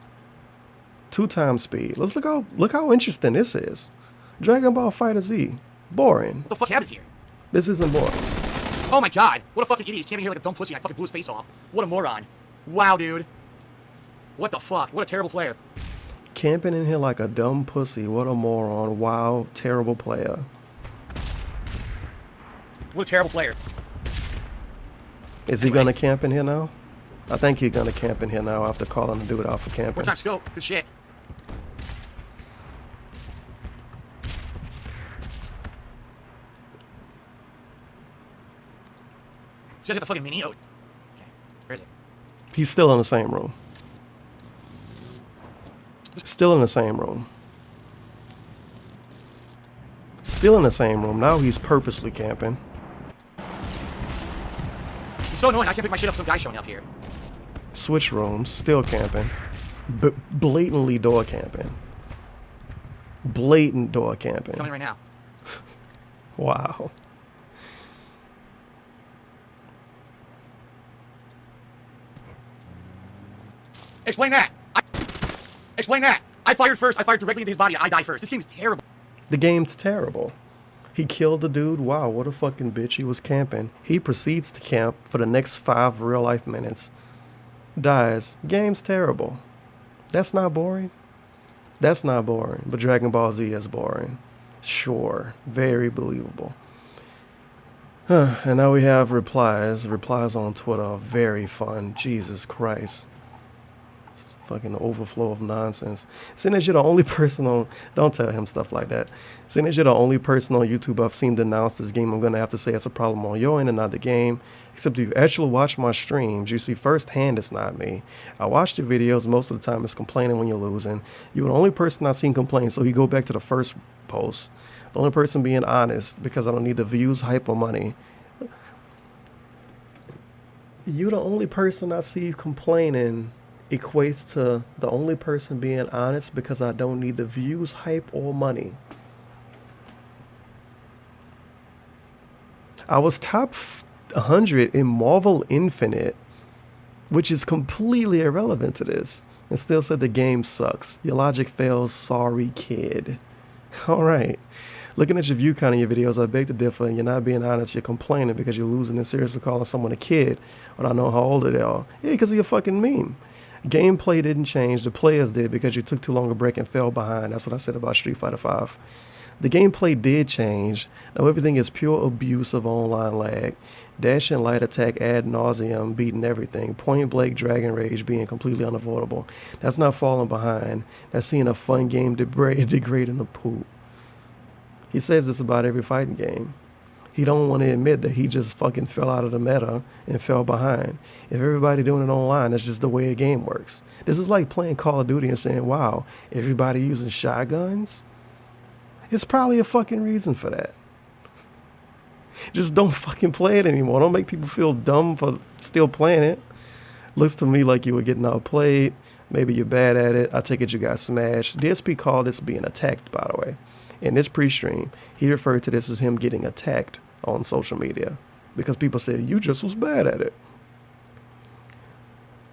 2 times speed. Let's look how interesting this is. Dragon Ball Fighter Z. Boring. What the fuck happened here? This isn't boring. Oh my god. What a fucking idiot. He's camping here like a dumb pussy and I fucking blew his face off. What a moron. Wow, dude. What the fuck? What a terrible player. Camping in here like a dumb pussy. What a moron. Wow, terrible player. What a terrible player. Is he going to camp in here now? I think he's going to camp in here now after calling the dude out for camping. What's on scope? Good shit. Says at the fucking mini. Oh. Okay. Where is it? He's still in the same room. Still in the same room. Still in the same room. Now he's purposely camping. It's so annoying. I can't pick my shit up. Some guy showing up here. Switch rooms. Still camping. Blatantly door camping. Blatant door camping. Coming right now. Wow. Explain that. Explain that. I fired first. I fired directly into his body. I die first. This game's terrible. The game's terrible. He killed the dude. Wow, what a fucking bitch. He was camping. He proceeds to camp for the next 5 real life minutes. Dies. Game's terrible. That's not boring. That's not boring. But Dragon Ball Z is boring. Sure. Very believable. And now we have replies. Replies on Twitter. Very fun. Jesus Christ. Fucking overflow of nonsense. Seeing as you're the only person on, don't tell him stuff like that. Seeing as you're the only person on YouTube I've seen denounce this game, I'm gonna have to say it's a problem on your end and not the game. Except if you actually watch my streams, you see firsthand it's not me. I watch your videos, most of the time it's complaining when you're losing. You're the only person I've seen complain, so you go back to the first post. The only person being honest, because I don't need the views, hype, or money. You're the only person I see complaining equates to the only person being honest because I don't need the views, hype, or money. I was top 100 in Marvel Infinite, which is completely irrelevant to this, and still said the game sucks. Your logic fails, sorry kid. Alright. Looking at your view count in your videos, I beg to differ, and you're not being honest, you're complaining because you're losing and seriously calling someone a kid when I know how old they are. Yeah, because of your fucking meme. Gameplay didn't change, the players did because you took too long a break and fell behind. That's what I said about Street Fighter V. The gameplay did change. Now everything is pure abuse of online lag. Dash and light attack ad nauseum beating everything. Point blank Dragon Rage being completely unavoidable. That's not falling behind. That's seeing a fun game degrade into poop. He says this about every fighting game. He don't want to admit that he just fucking fell out of the meta and fell behind. If everybody doing it online, that's just the way a game works. This is like playing Call of Duty and saying, wow, everybody using shotguns? It's probably a fucking reason for that. Just don't fucking play it anymore. Don't make people feel dumb for still playing it. Looks to me like you were getting outplayed. Maybe you're bad at it. I take it you got smashed. DSP called this being attacked, by the way. In this pre-stream, he referred to this as him getting attacked on social media because people said, you just was bad at it.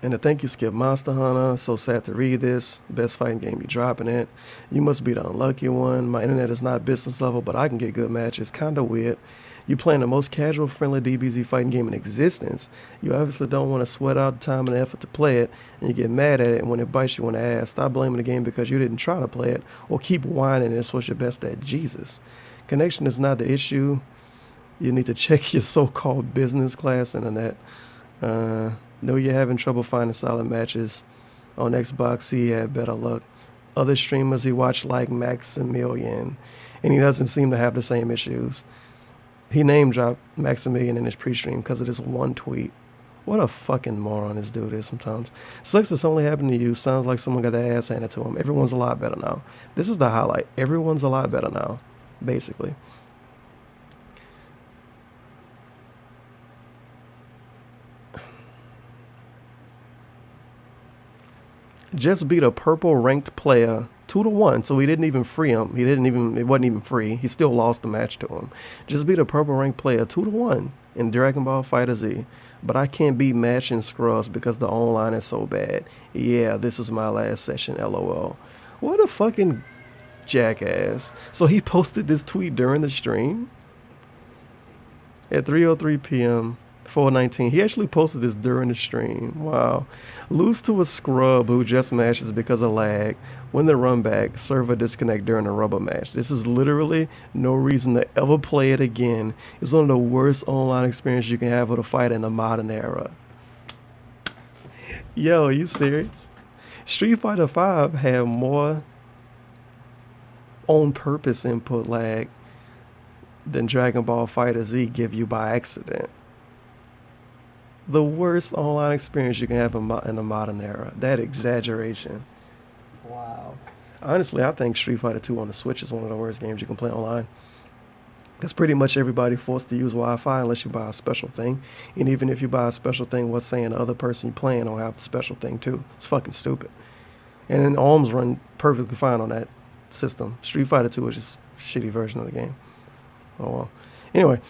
And to thank you, Skip Monster Hunter. So sad to read this. Best fighting game, you dropping it. You must be the unlucky one. My internet is not business level, but I can get good matches. Kinda weird. You playing the most casual, friendly DBZ fighting game in existence. You obviously don't want to sweat out the time and effort to play it, and you get mad at it, and when it bites you in the ass, stop blaming the game because you didn't try to play it, or keep whining and this was your best at. Jesus. Connection is not the issue. You need to check your so-called business class internet. Know you're having trouble finding solid matches. On Xbox, he had better luck. Other streamers he watched like Maximilian, and he doesn't seem to have the same issues. He name dropped Maximilian in his pre-stream because of this one tweet. What a fucking moron this dude is sometimes. Sucks this only happened to you. Sounds like someone got their ass handed to him. Everyone's a lot better now. This is the highlight. Everyone's a lot better now, basically. Just beat a purple ranked player 2-1, so he didn't even free him. It wasn't even free. He still lost the match to him. Just beat a purple ranked player 2-1 in Dragon Ball FighterZ. But I can't beat Match and Scrubs because the online is so bad. Yeah, this is my last session, LOL. What a fucking jackass. So he posted this tweet during the stream at 3:03 p.m. 4:19. He actually posted this during the stream. Wow. Lose to a scrub who just matches because of lag. Win the run back. Server disconnect during a rubber match. This is literally no reason to ever play it again. It's one of the worst online experiences you can have with a fight in the modern era. Yo, are you serious? Street Fighter V had more on purpose input lag than Dragon Ball FighterZ give you by accident. The worst online experience you can have in the modern era. That exaggeration. Wow. Honestly, I think Street Fighter 2 on the Switch is one of the worst games you can play online. Because pretty much everybody forced to use Wi-Fi unless you buy a special thing. And even if you buy a special thing, what's saying the other person you're playing don't have the special thing too? It's fucking stupid. And then ARMS run perfectly fine on that system. Street Fighter 2 is just a shitty version of the game. Oh well. Anyway,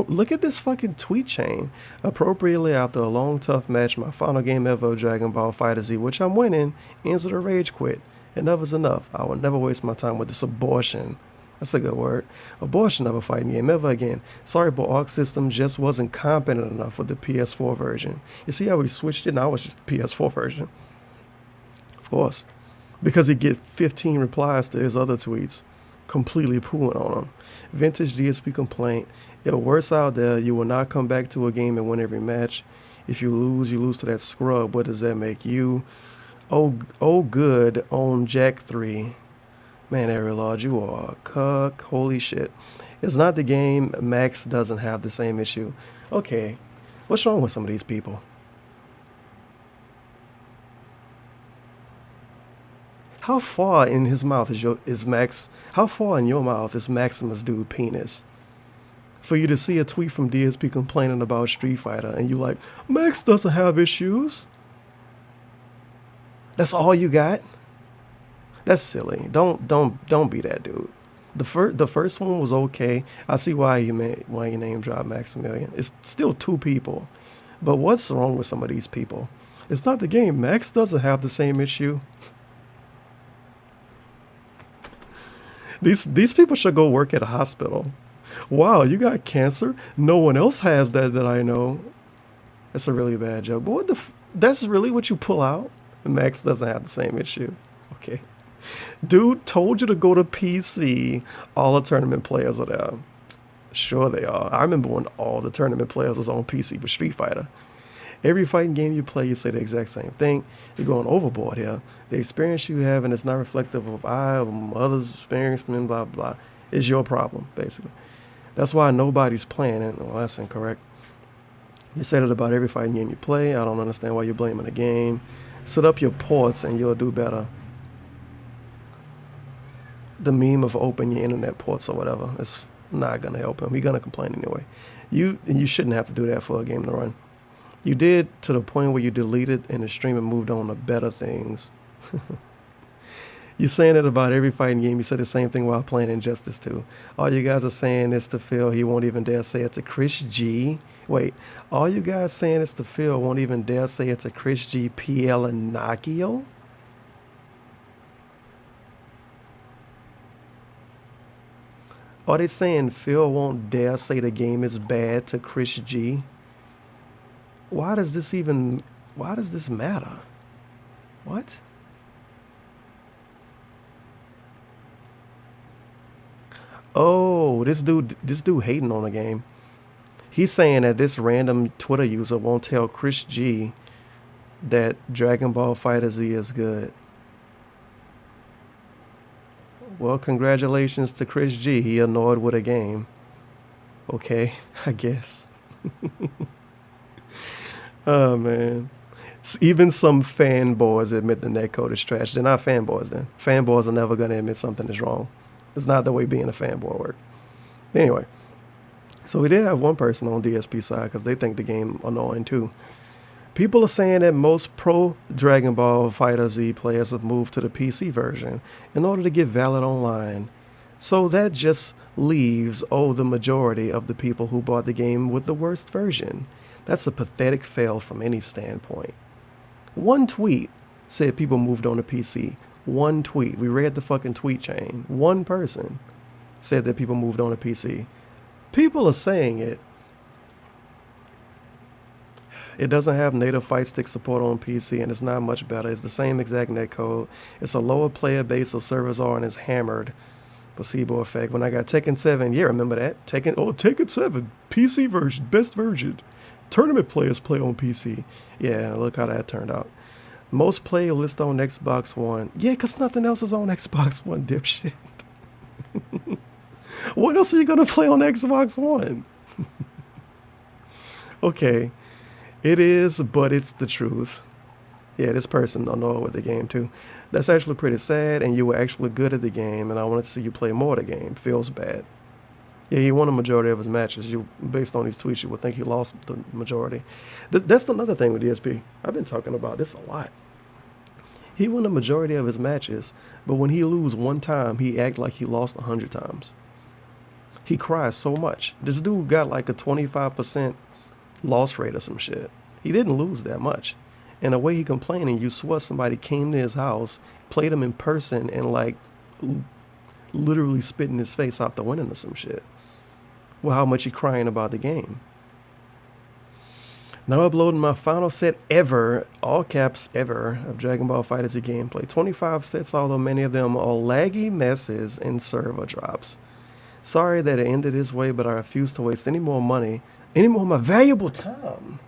look at this fucking tweet chain. Appropriately after a long tough match, my final game ever of Dragon Ball FighterZ, which I'm winning, ends with a rage quit. Enough is enough. I will never waste my time with this abortion. That's a good word. Abortion of a fighting game ever again. Sorry, but Arc System just wasn't competent enough with the PS4 version. You see how we switched it? Now it's just the PS4 version. Of course. Because he get 15 replies to his other tweets. Completely pooing on him. Vintage DSP complaint. It'll worse out there. You will not come back to a game and win every match. If you lose to that scrub. What does that make you? Oh good on Jack 3. Man, Ariel Lodge, you are a cuck. Holy shit. It's not the game. Max doesn't have the same issue. Okay. What's wrong with some of these people? How far in his mouth is Max? How far in your mouth is Maximus dude penis? For you to see a tweet from DSP complaining about Street Fighter and you like, Max doesn't have issues. That's all you got? That's silly. Don't be that dude. The first one was okay. I see why you name dropped Maximilian. It's still two people. But what's wrong with some of these people? It's not the game. Max doesn't have the same issue. These people should go work at a hospital. Wow, you got cancer? No one else has that I know. That's a really bad joke. But that's really what you pull out? Max doesn't have the same issue. Okay. Dude told you to go to PC. All the tournament players are there. Sure they are. I remember when all the tournament players was on PC for Street Fighter. Every fighting game you play, you say the exact same thing. You're going overboard here. The experience you have, and it's not reflective of others' experience, blah, blah, blah. It's your problem, basically. That's why nobody's playing it. Well, that's incorrect. You said it about every fighting game you play. I don't understand why you're blaming the game. Set up your ports and you'll do better. The meme of open your internet ports or whatever, it's not going to help him. He's going to complain anyway. You shouldn't have to do that for a game to run. You did to the point where you deleted and the stream and moved on to better things. You're saying it about every fighting game. You said the same thing while playing Injustice 2. All you guys are saying is to Phil. He won't even dare say it to Chris G. Wait, all you guys saying is to Phil won't even dare say it to Chris G. PL and Nakio? Are they saying Phil won't dare say the game is bad to Chris G? Why does this matter? What? Oh, this dude hating on the game. He's saying that this random Twitter user won't tell Chris G that Dragon Ball Fighter Z is good. Well, congratulations to Chris G. He annoyed with a game. Okay, I guess. Oh man. Even some fanboys admit the netcode is trash. They're not fanboys then. Fanboys are never going to admit something is wrong. It's not the way being a fanboy works. Anyway, so we did have one person on DSP side because they think the game annoying too. People are saying that most pro Dragon Ball Fighter Z players have moved to the PC version in order to get valid online. So that just leaves, the majority of the people who bought the game with the worst version. That's a pathetic fail from any standpoint. One tweet said people moved on to PC. One tweet. We read the fucking tweet chain. One person said that people moved on to PC. People are saying it. It doesn't have native fight stick support on PC, and it's not much better. It's the same exact netcode. It's a lower player base, so servers are, and it's hammered. Placebo effect. When I got Tekken 7, yeah, remember that? Tekken 7, PC version, best version. Tournament players play on PC. Yeah, look how that turned out. Most playlists on Xbox One. Yeah, because nothing else is on Xbox One, dipshit. What else are you going to play on Xbox One? Okay. It is, but it's the truth. Yeah, this person annoyed with the game too. That's actually pretty sad, and you were actually good at the game, and I wanted to see you play more of the game. Feels bad. Yeah, he won a majority of his matches. Based on these tweets, you would think he lost the majority. That's another thing with DSP. I've been talking about this a lot. He won the majority of his matches, but when he lose one time, he act like he lost 100 times. He cries so much. This dude got like a 25% loss rate or some shit. He didn't lose that much. And the way he complaining, you swear somebody came to his house, played him in person, and like literally spitting his face out the window or some shit. Well, how much he crying about the game. Now uploading my final set ever, all caps ever, of Dragon Ball FighterZ gameplay. 25 sets, although many of them are laggy messes and server drops. Sorry that it ended this way, but I refuse to waste any more money, any more of my valuable time.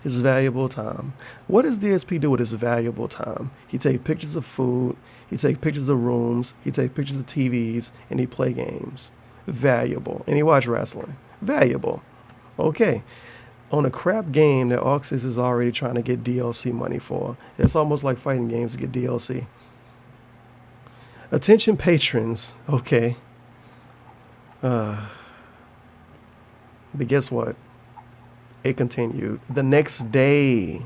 His valuable time. What does DSP do with his valuable time? He take pictures of food, he take pictures of rooms, he take pictures of TVs, and he play games. Valuable. And he watch wrestling. Valuable. Okay. On a crap game that Oxys is already trying to get DLC money for. It's almost like fighting games to get DLC. Attention patrons. Okay. But guess what? It continued. The next day,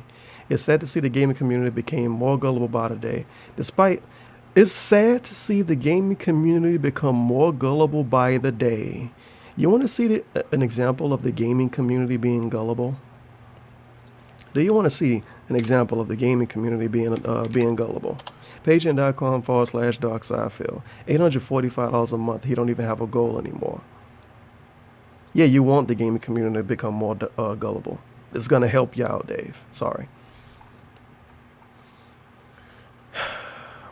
it's sad to see the gaming community became more gullible by the day. It's sad to see the gaming community become more gullible by the day. You want to see an example of the gaming community being gullible? Do you want to see an example of the gaming community being gullible? Patreon.com/DarkSidePhil. $845 a month. He don't even have a goal anymore. Yeah, you want the gaming community to become more gullible. It's going to help you out, Dave. Sorry.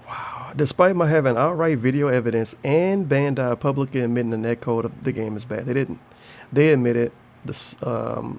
Wow. Despite my having outright video evidence and Bandai publicly admitting the netcode of the game is bad. They didn't. They admitted the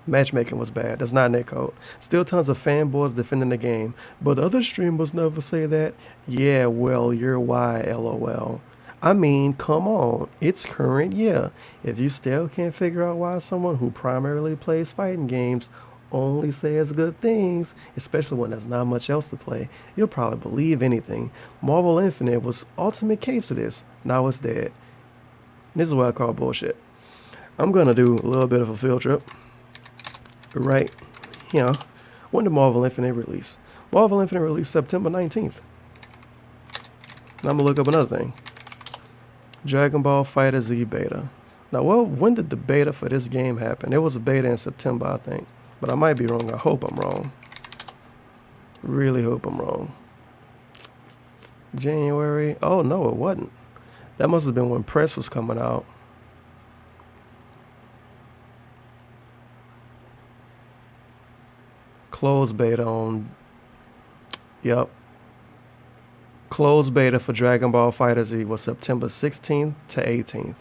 matchmaking was bad. That's not netcode. Still tons of fanboys defending the game. But other streamers never say that. Yeah, well, you're why, LOL. I mean, come on, it's current year. If you still can't figure out why someone who primarily plays fighting games only says good things, especially when there's not much else to play, you'll probably believe anything. Marvel Infinite was ultimate case of this. Now it's dead. This is what I call bullshit. I'm going to do a little bit of a field trip. Right here. When did Marvel Infinite release? Marvel Infinite released September 19th. And I'm going to look up another thing. Dragon Ball FighterZ beta. Now, well, when did the beta for this game happen? It was a beta in September, I think. But I might be wrong. I hope I'm wrong. Really hope I'm wrong. January. Oh, no, it wasn't. That must have been when press was coming out. Closed beta on... Yep. Closed beta for Dragon Ball FighterZ was September 16th to 18th.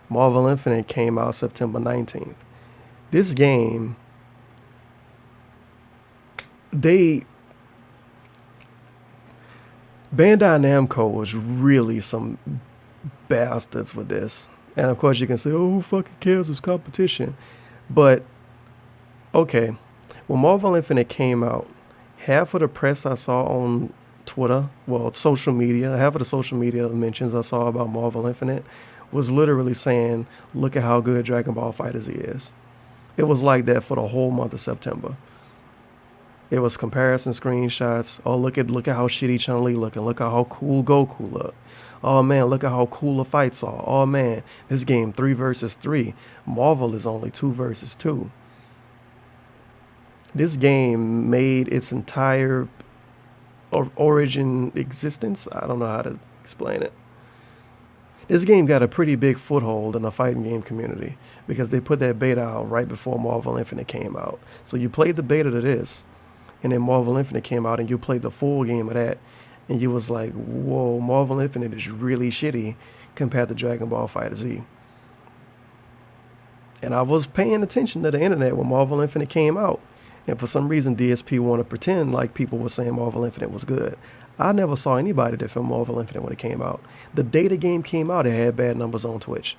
Marvel Infinite came out September 19th. This game, Bandai Namco was really some bastards with this. And of course you can say, oh, who fucking cares, it's competition. But, okay, when Marvel Infinite came out, half of the press I saw on Twitter, well, social media, half of the social media mentions I saw about Marvel Infinite was literally saying, look at how good Dragon Ball FighterZ is. It was like that for the whole month of September. It was comparison screenshots. Oh, look at how shitty Chun-Li looking. Look at how cool Goku look. Oh man, look at how cool the fights are. Oh man, this game 3 versus 3. Marvel is only 2 versus 2. This game made its entire origin existence. I don't know how to explain it. This game got a pretty big foothold in the fighting game community because they put that beta out right before Marvel Infinite came out. So you played the beta to this, and then Marvel Infinite came out and you played the full game of that, and you was like, whoa, Marvel Infinite is really shitty compared to Dragon Ball FighterZ. And I was paying attention to the internet when Marvel Infinite came out. And for some reason, DSP wanted to pretend like people were saying Marvel Infinite was good. I never saw anybody defend Marvel Infinite when it came out. The day the game came out, it had bad numbers on Twitch.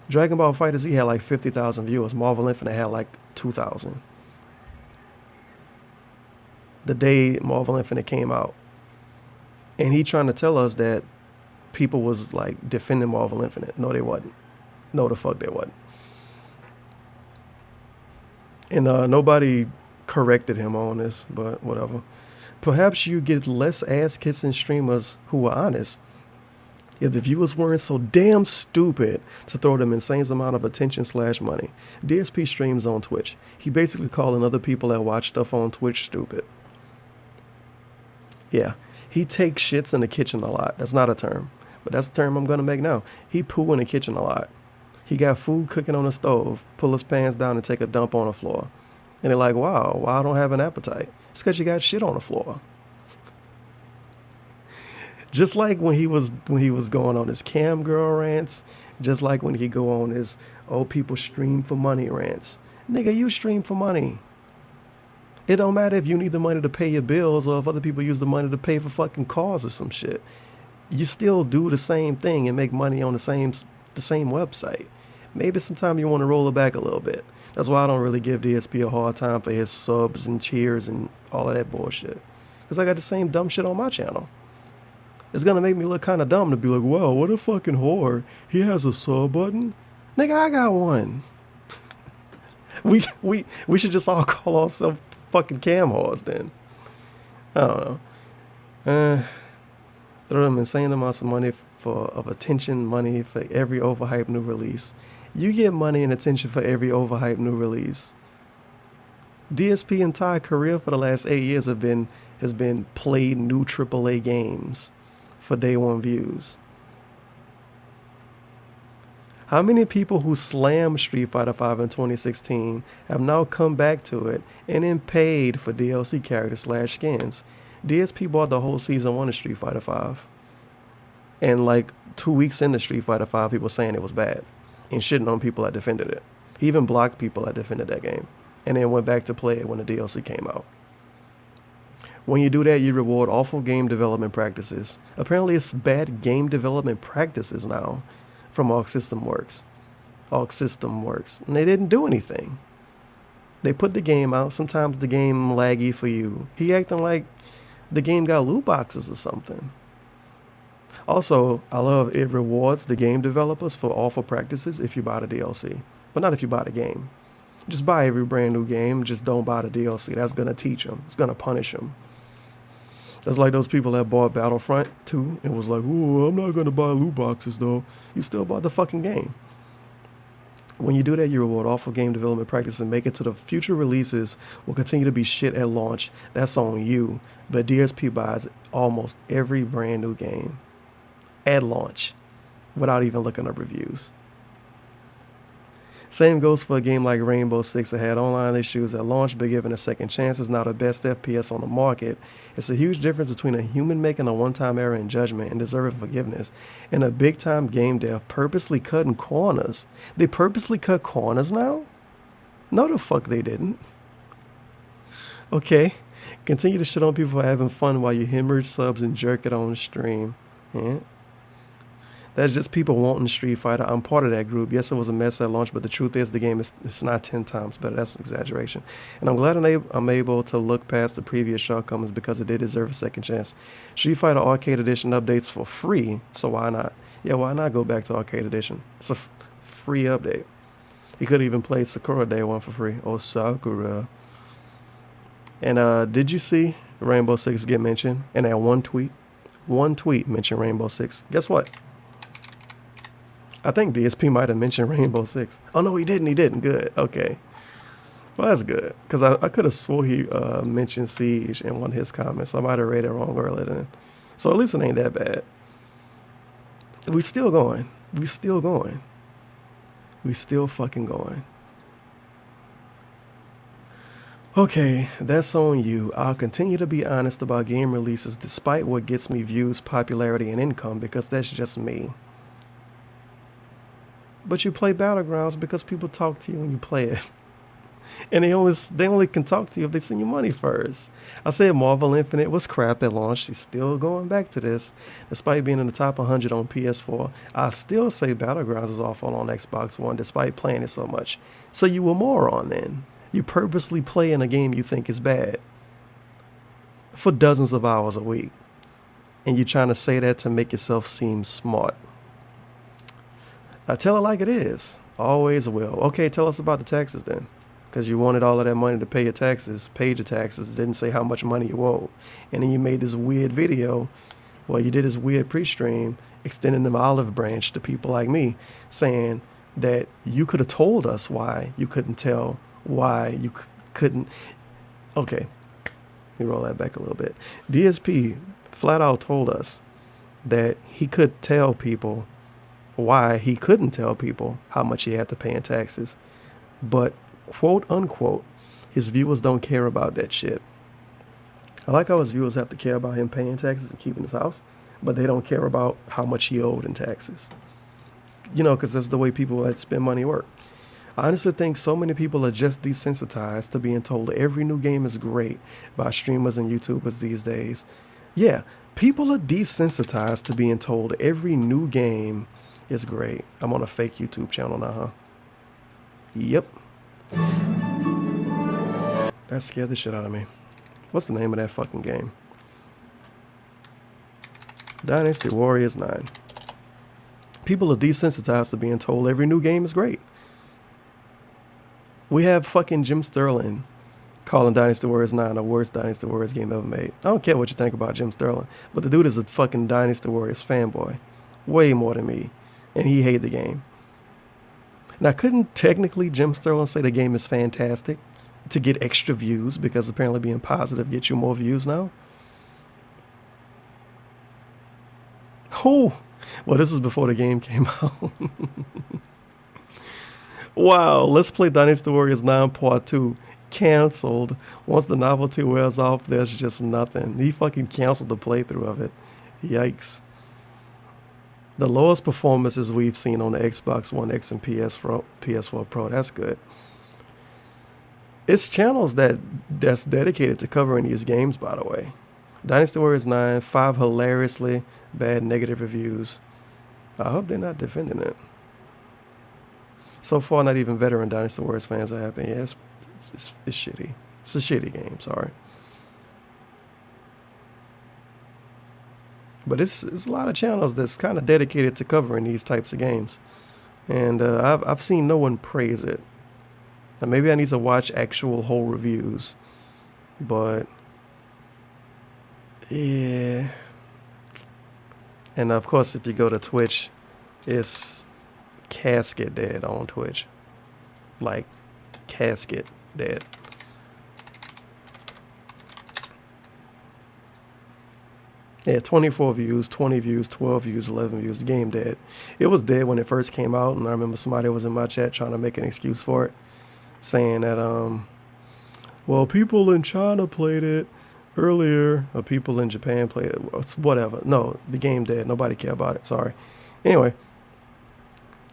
Dragon Ball FighterZ had like 50,000 viewers. Marvel Infinite had like 2,000. The day Marvel Infinite came out. And he trying to tell us that people was like defending Marvel Infinite. No, they wasn't. No, the fuck they wasn't. And nobody corrected him on this, but whatever. Perhaps you get less ass-kissing streamers who are honest if the viewers weren't so damn stupid to throw them insane amount of attention/money. DSP streams on Twitch. He basically calling other people that watch stuff on Twitch stupid. Yeah, he takes shits in the kitchen a lot. That's not a term, but that's the term I'm going to make now. He poo in the kitchen a lot. He got food cooking on the stove, pull his pants down and take a dump on the floor. And they're like, wow, why I don't have an appetite? It's because you got shit on the floor. Just like when he was going on his cam girl rants, just like when he go on his, oh, people stream for money rants. Nigga, you stream for money. It don't matter if you need the money to pay your bills or if other people use the money to pay for fucking cars or some shit. You still do the same thing and make money on the same website. Maybe sometime you want to roll it back a little bit. That's why I don't really give DSP a hard time for his subs and cheers and all of that bullshit. Because I got the same dumb shit on my channel. It's going to make me look kind of dumb to be like, wow, what a fucking whore. He has a sub button? Nigga, I got one. We should just all call ourselves fucking cam whores then. I don't know. Throw them insane amounts of money of attention, money for every overhyped new release. You get money and attention for every overhyped new release. DSP entire career for the last 8 years has been played new AAA games for day one views. How many people who slammed Street Fighter V in 2016 have now come back to it and then paid for DLC characters/skins? DSP bought the whole season 1 of Street Fighter V. And like 2 weeks into Street Fighter V, he was saying it was bad and shitting on people that defended it. He even blocked people that defended that game and then went back to play it when the DLC came out. When you do that, you reward awful game development practices. Apparently it's bad game development practices now from Arc System Works. And they didn't do anything. They put the game out. Sometimes the game laggy for you. He acting like the game got loot boxes or something. Also, I love it rewards the game developers for awful practices if you buy the DLC. But not if you buy the game. Just buy every brand new game. Just don't buy the DLC. That's going to teach them. It's going to punish them. That's like those people that bought Battlefront 2 and was like, ooh, I'm not going to buy loot boxes though. You still bought the fucking game. When you do that, you reward awful game development practice and make it to the future releases will continue to be shit at launch. That's on you. But DSP buys almost every brand new game at launch without even looking up reviews. Same goes for a game like Rainbow Six. It had online issues at launch, but given a second chance, is now the best FPS on the market. It's a huge difference between a human making a one-time error in judgment and deserving forgiveness, and a big-time game dev purposely cutting corners. They purposely cut corners now? No, the fuck they didn't. Okay, continue to shit on people for having fun while you hemorrhage subs and jerk it on stream. Yeah. That's just people wanting Street Fighter. I'm part of that group. Yes, it was a mess at launch, but the truth is the game is it's not 10 times better. That's an exaggeration. And I'm glad I'm able to look past the previous shortcomings because it did deserve a second chance. Street Fighter Arcade Edition updates for free, so why not? Yeah, why not go back to Arcade Edition? It's a free update. You could even play Sakura Day 1 for free. Oh, Sakura. And did you see Rainbow Six get mentioned? And that one tweet mentioned Rainbow Six. Guess what? I think DSP might have mentioned Rainbow Six. Oh, no, he didn't. He didn't. Good. Okay. Well, that's good. Because I could have swore he mentioned Siege in one of his comments. I might have read it wrong earlier then. So at least it ain't that bad. We still going. We still going. We still fucking going. Okay, that's on you. I'll continue to be honest about game releases despite what gets me views, popularity, and income because that's just me. But you play Battlegrounds because people talk to you when you play it. And they only can talk to you if they send you money first. I said Marvel Infinite was crap at launch. She's still going back to this. Despite being in the top 100 on PS4, I still say Battlegrounds is awful on Xbox One despite playing it so much. So you a moron then. You purposely play in a game you think is bad for dozens of hours a week. And you're trying to say that to make yourself seem smart. I tell it like it is. Always will. Okay, tell us about the taxes then. Because you wanted all of that money to pay your taxes, paid your taxes, didn't say how much money you owed. And then you made this weird video, well, you did this weird pre-stream, extending the olive branch to people like me, saying that you could have told us why you couldn't tell, why you couldn't. Okay, let me roll that back a little bit. DSP flat out told us that he could tell people why he couldn't tell people how much he had to pay in taxes. But, quote unquote, his viewers don't care about that shit. I like how his viewers have to care about him paying taxes and keeping his house, but they don't care about how much he owed in taxes. You know, because that's the way people that spend money work. I honestly think so many people are just desensitized to being told every new game is great by streamers and YouTubers these days. Yeah, people are desensitized to being told every new game is great. I'm on a fake YouTube channel now, huh? Yep. That scared the shit out of me. What's the name of that fucking game? Dynasty Warriors 9. People are desensitized to being told every new game is great. We have fucking Jim Sterling calling Dynasty Warriors 9 the worst Dynasty Warriors game ever made. I don't care what you think about Jim Sterling, but the dude is a fucking Dynasty Warriors fanboy. Way more than me. And he hated the game. Now, couldn't technically Jim Sterling say the game is fantastic to get extra views because apparently being positive gets you more views now? Oh, well, this is before the game came out. Wow, Let's Play Dynasty Warriors 9 Part 2 canceled. Once the novelty wears off, there's just nothing. He fucking canceled the playthrough of it. Yikes. The lowest performances we've seen on the Xbox One X and PS4 Pro. That's good. It's channels that's dedicated to covering these games, by the way. Dynasty Warriors 9, 5 hilariously bad negative reviews. I hope they're not defending it. So far, not even veteran Dynasty Warriors fans are happy. Yeah, it's shitty. It's a shitty game, sorry. But it's a lot of channels that's kind of dedicated to covering these types of games. And I've seen no one praise it. Now, maybe I need to watch actual whole reviews. But, yeah. And, of course, if you go to Twitch, it's casket dead on Twitch. Like, casket dead. Yeah, 24 views, 20 views, 12 views, 11 views. The game dead. It was dead when it first came out, and I remember somebody was in my chat trying to make an excuse for it, saying that well, people in China played it earlier, or people in Japan played it. Whatever. No, the game dead. Nobody care about it. Sorry. Anyway,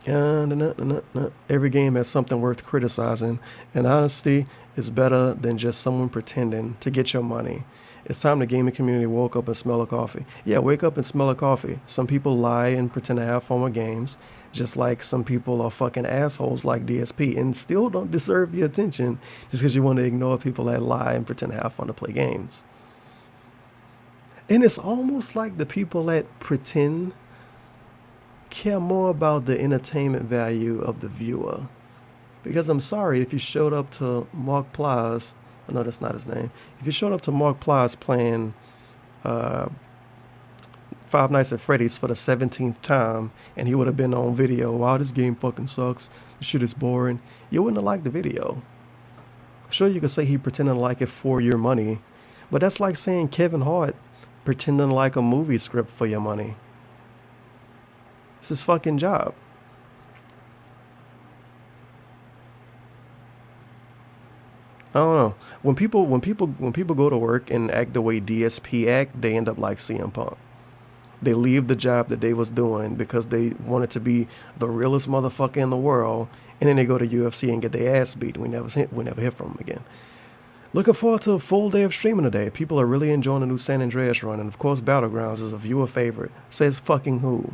every game has something worth criticizing, and honesty is better than just someone pretending to get your money. It's time the gaming community woke up and smell a coffee. Yeah, wake up and smell a coffee. Some people lie and pretend to have fun with games, just like some people are fucking assholes like DSP and still don't deserve your attention just because you want to ignore people that lie and pretend to have fun to play games. And it's almost like the people that pretend care more about the entertainment value of the viewer. Because I'm sorry, if you showed up to Mark Plies, no, that's not his name. If you showed up to Mark Plies playing Five Nights at Freddy's for the 17th time, and he would have been on video, wow, this game fucking sucks, this shit is boring, you wouldn't have liked the video. Sure, you could say he pretended to like it for your money, but that's like saying Kevin Hart pretending to like a movie script for your money. It's his fucking job. I don't know. When people go to work and act the way DSP act, they end up like CM Punk. They leave the job that they was doing because they wanted to be the realest motherfucker in the world, and then they go to UFC and get their ass beat. We never hear from them again. Looking forward to a full day of streaming today. People are really enjoying the new San Andreas run, and of course Battlegrounds is a viewer favorite. Says fucking who?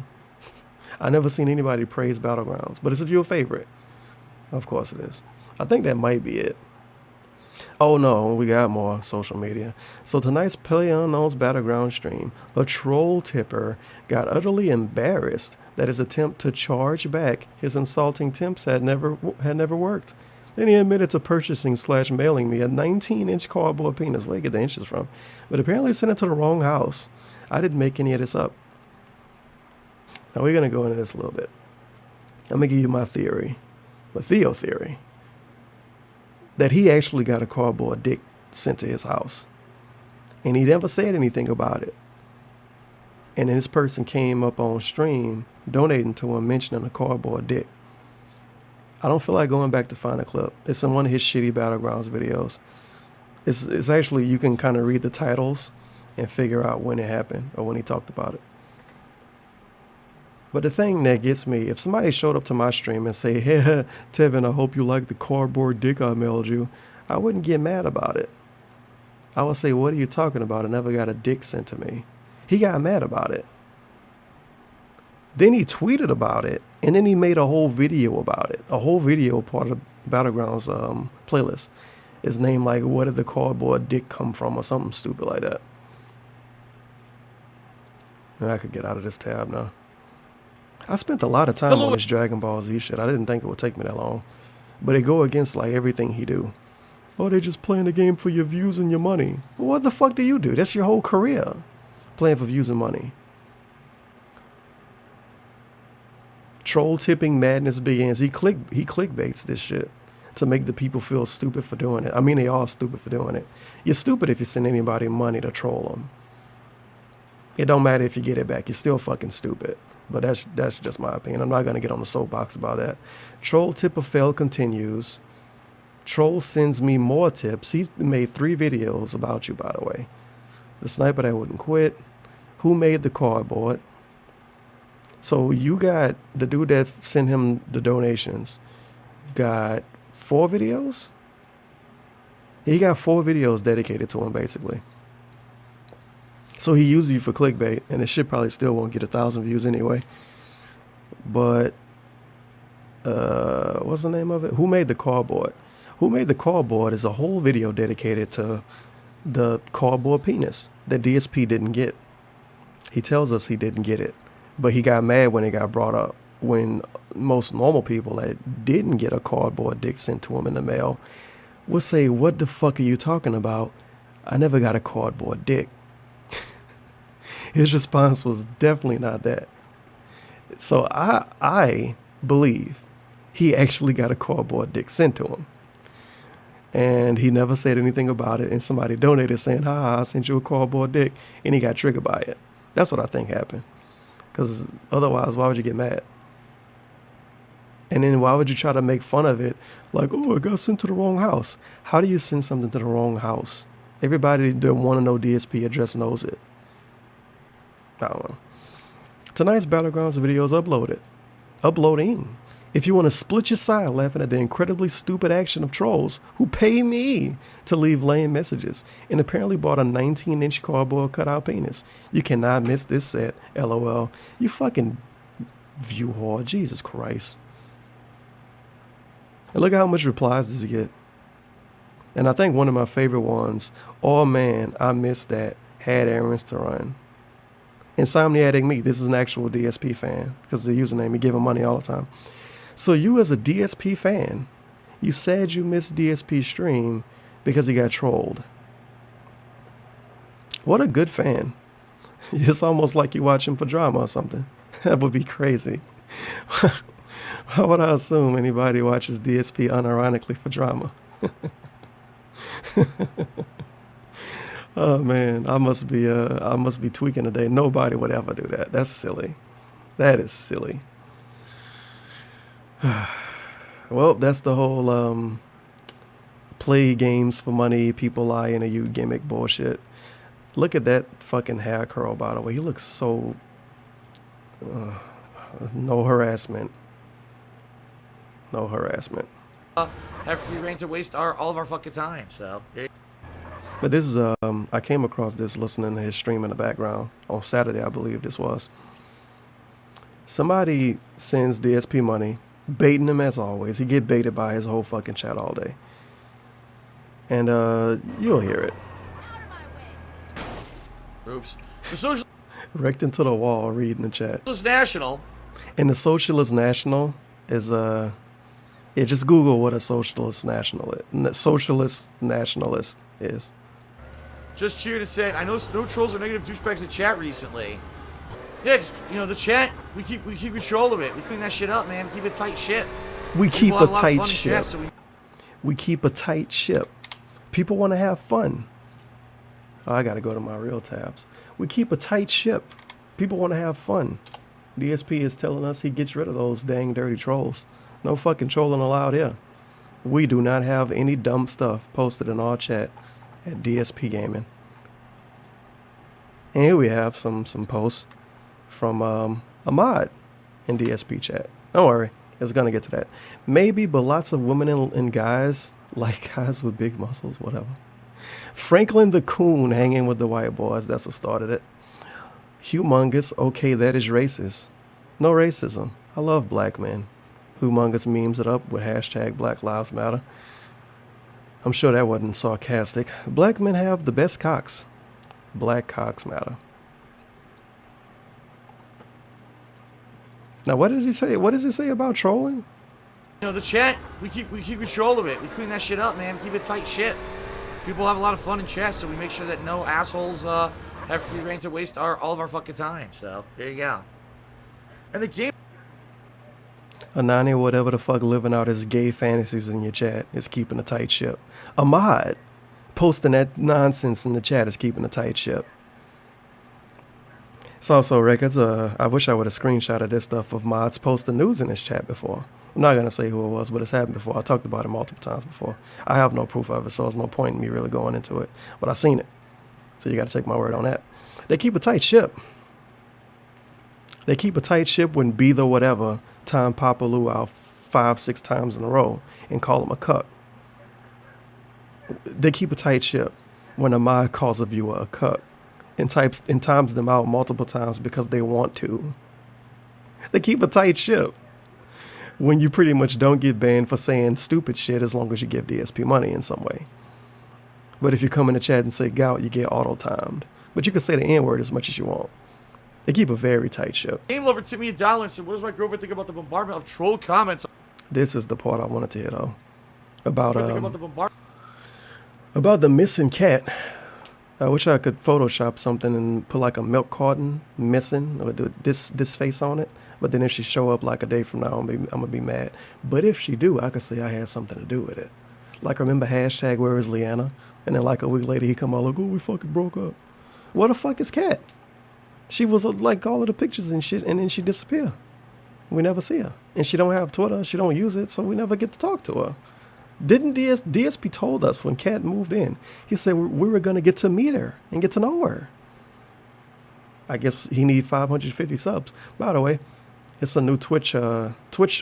I never seen anybody praise Battlegrounds, but it's a viewer favorite. Of course it is. I think that might be it. Oh no, we got more social media. So tonight's PlayerUnknown's Battleground stream, a troll tipper got utterly embarrassed that his attempt to charge back his insulting tips had never worked. Then he admitted to purchasing/mailing me a 19-inch cardboard penis. Where did he get the inches from? But apparently sent it to the wrong house. I didn't make any of this up. Now we're going to go into this a little bit. I'm going to give you my theory, my Theo theory, that he actually got a cardboard dick sent to his house. And he never said anything about it. And then this person came up on stream donating to him, mentioning a cardboard dick. I don't feel like going back to find a clip. It's in one of his shitty Battlegrounds videos. It's actually, you can kind of read the titles and figure out when it happened or when he talked about it. But the thing that gets me, if somebody showed up to my stream and say, hey, Tevin, I hope you like the cardboard dick I mailed you, I wouldn't get mad about it. I would say, what are you talking about? I never got a dick sent to me. He got mad about it. Then he tweeted about it, and then he made a whole video about it. A whole video part of Battlegrounds playlist is named like, where did the cardboard dick come from, or something stupid like that. And I could get out of this tab now. I spent a lot of time on this Dragon Ball Z shit. I didn't think it would take me that long. But it go against like everything he do. Oh, they just playing the game for your views and your money. Well, what the fuck do you do? That's your whole career. Playing for views and money. Troll tipping madness begins. He clickbaits this shit to make the people feel stupid for doing it. I mean, they are stupid for doing it. You're stupid if you send anybody money to troll them. It don't matter if you get it back. You're still fucking stupid. But that's just my opinion. I'm not going to get on the soapbox about that. Troll tipper fail continues. Troll sends me more tips. He made 3 videos about you, by the way. The sniper that wouldn't quit. Who made the cardboard? So you got the dude that sent him the donations. Got 4 videos? He got 4 videos dedicated to him, basically. So he used you for clickbait, and it shit probably still won't get 1,000 views anyway. But, what's the name of it? Who Made the Cardboard? Who Made the Cardboard is a whole video dedicated to the cardboard penis that DSP didn't get. He tells us he didn't get it, but he got mad when it got brought up. When most normal people that didn't get a cardboard dick sent to them in the mail would say, what the fuck are you talking about? I never got a cardboard dick. His response was definitely not that. So I believe he actually got a cardboard dick sent to him. And he never said anything about it. And somebody donated saying, I sent you a cardboard dick. And he got triggered by it. That's what I think happened. Because otherwise, why would you get mad? And then why would you try to make fun of it? Like, oh, I got sent to the wrong house. How do you send something to the wrong house? Everybody that want to know DSP address knows it. I don't know. Tonight's Battlegrounds video is uploaded. Uploading. If you want to split your side laughing at the incredibly stupid action of trolls who pay me to leave lame messages and apparently bought a 19-inch cardboard cutout penis, you cannot miss this set. LOL. You fucking view whore. Jesus Christ. And look at how much replies this get. And I think one of my favorite ones, oh man, I missed that. Had errands to run. Insomniatic Me, this is an actual DSP fan because the username, he give him money all the time. So you as a DSP fan, you said you missed DSP stream because he got trolled. What a good fan. It's almost like you watch him for drama or something. That would be crazy. How would I assume anybody watches DSP unironically for drama? Oh man, I must be tweaking today. Nobody would ever do that. That's silly. That is silly. Well, that's the whole play games for money, people lie in a you gimmick bullshit. Look at that fucking hair curl, by the way. He looks so no harassment. No harassment. Have free reign to waste all of our fucking time. So. But this is I came across this listening to his stream in the background on Saturday, I believe this was. Somebody sends DSP money, baiting him as always. He get baited by his whole fucking chat all day. And you'll hear it. Oops. The Socialist Wrecked into the wall reading the chat. National. And the Socialist National is yeah, just Google what a Socialist Nationalist is. Just cheered and said, I know no trolls or negative douchebags in chat recently. Yeah, 'cause, you know, the chat, we keep control of it. We clean that shit up, man. Keep it tight ship. We keep People a have lot of tight fun in ship. chat, so We keep a tight ship. People want to have fun. Oh, I got to go to my real tabs. We keep a tight ship. People want to have fun. DSP is telling us he gets rid of those dang dirty trolls. No fucking trolling allowed here. We do not have any dumb stuff posted in our chat at DSPGaming. And here we have some posts from Ahmad in DSP chat. Don't worry, it's gonna get to that. Maybe, but lots of women and guys, like guys with big muscles, whatever. Franklin the Coon hanging with the white boys, that's what started it. Humongous, okay, that is racist. No racism. I love black men. Humongous memes it up with hashtag Black Lives Matter. I'm sure that wasn't sarcastic. Black men have the best cocks. Black cocks matter. Now, what does he say? What does he say about trolling? You know, the chat, we keep control of it. We clean that shit up, man. Keep it tight ship. People have a lot of fun in chat, so we make sure that no assholes have free reign to waste all of our fucking time. So there you go. And the game. Anani, whatever the fuck, living out his gay fantasies in your chat is keeping a tight ship. Ahmad posting that nonsense in the chat is keeping a tight ship. It's also records. I wish I would have screenshotted this stuff of mods posting news in his chat before. I'm not gonna say who it was, but it's happened before. I talked about it multiple times before. I have no proof of it, so there's no point in me really going into it. But I seen it, so you got to take my word on that. They keep a tight ship. They keep a tight ship when Be the Whatever time Papa Lou out 5-6 times in a row and call him a cuck. They keep a tight ship when Ahmad calls a viewer a cuck and times them out multiple times because they want to. They keep a tight ship when you pretty much don't get banned for saying stupid shit as long as you give DSP money in some way. But if you come in the chat and say gout, you get auto-timed. But you can say the N-word as much as you want. They keep a very tight ship. Game Lover took me $1 and said, what does my girlfriend think about the bombardment of troll comments? This is the part I wanted to hear, though. About the bombardment. About the missing cat. I wish I could Photoshop something and put like a milk carton missing with this face on it. But then if she show up like a day from now, I'm gonna be mad. But if she do, I could say I had something to do with it. Like, remember hashtag where is Leanna? And then like a week later he come out like, oh, we fucking broke up. What the fuck is cat? She was like all of the pictures and shit, and then she disappear. We never see her, and she don't have Twitter. She don't use it, so we never get to talk to her. Didn't DSP told us when Kat moved in? He said we were gonna get to meet her and get to know her. I guess he need 550 subs. By the way, it's a new Twitch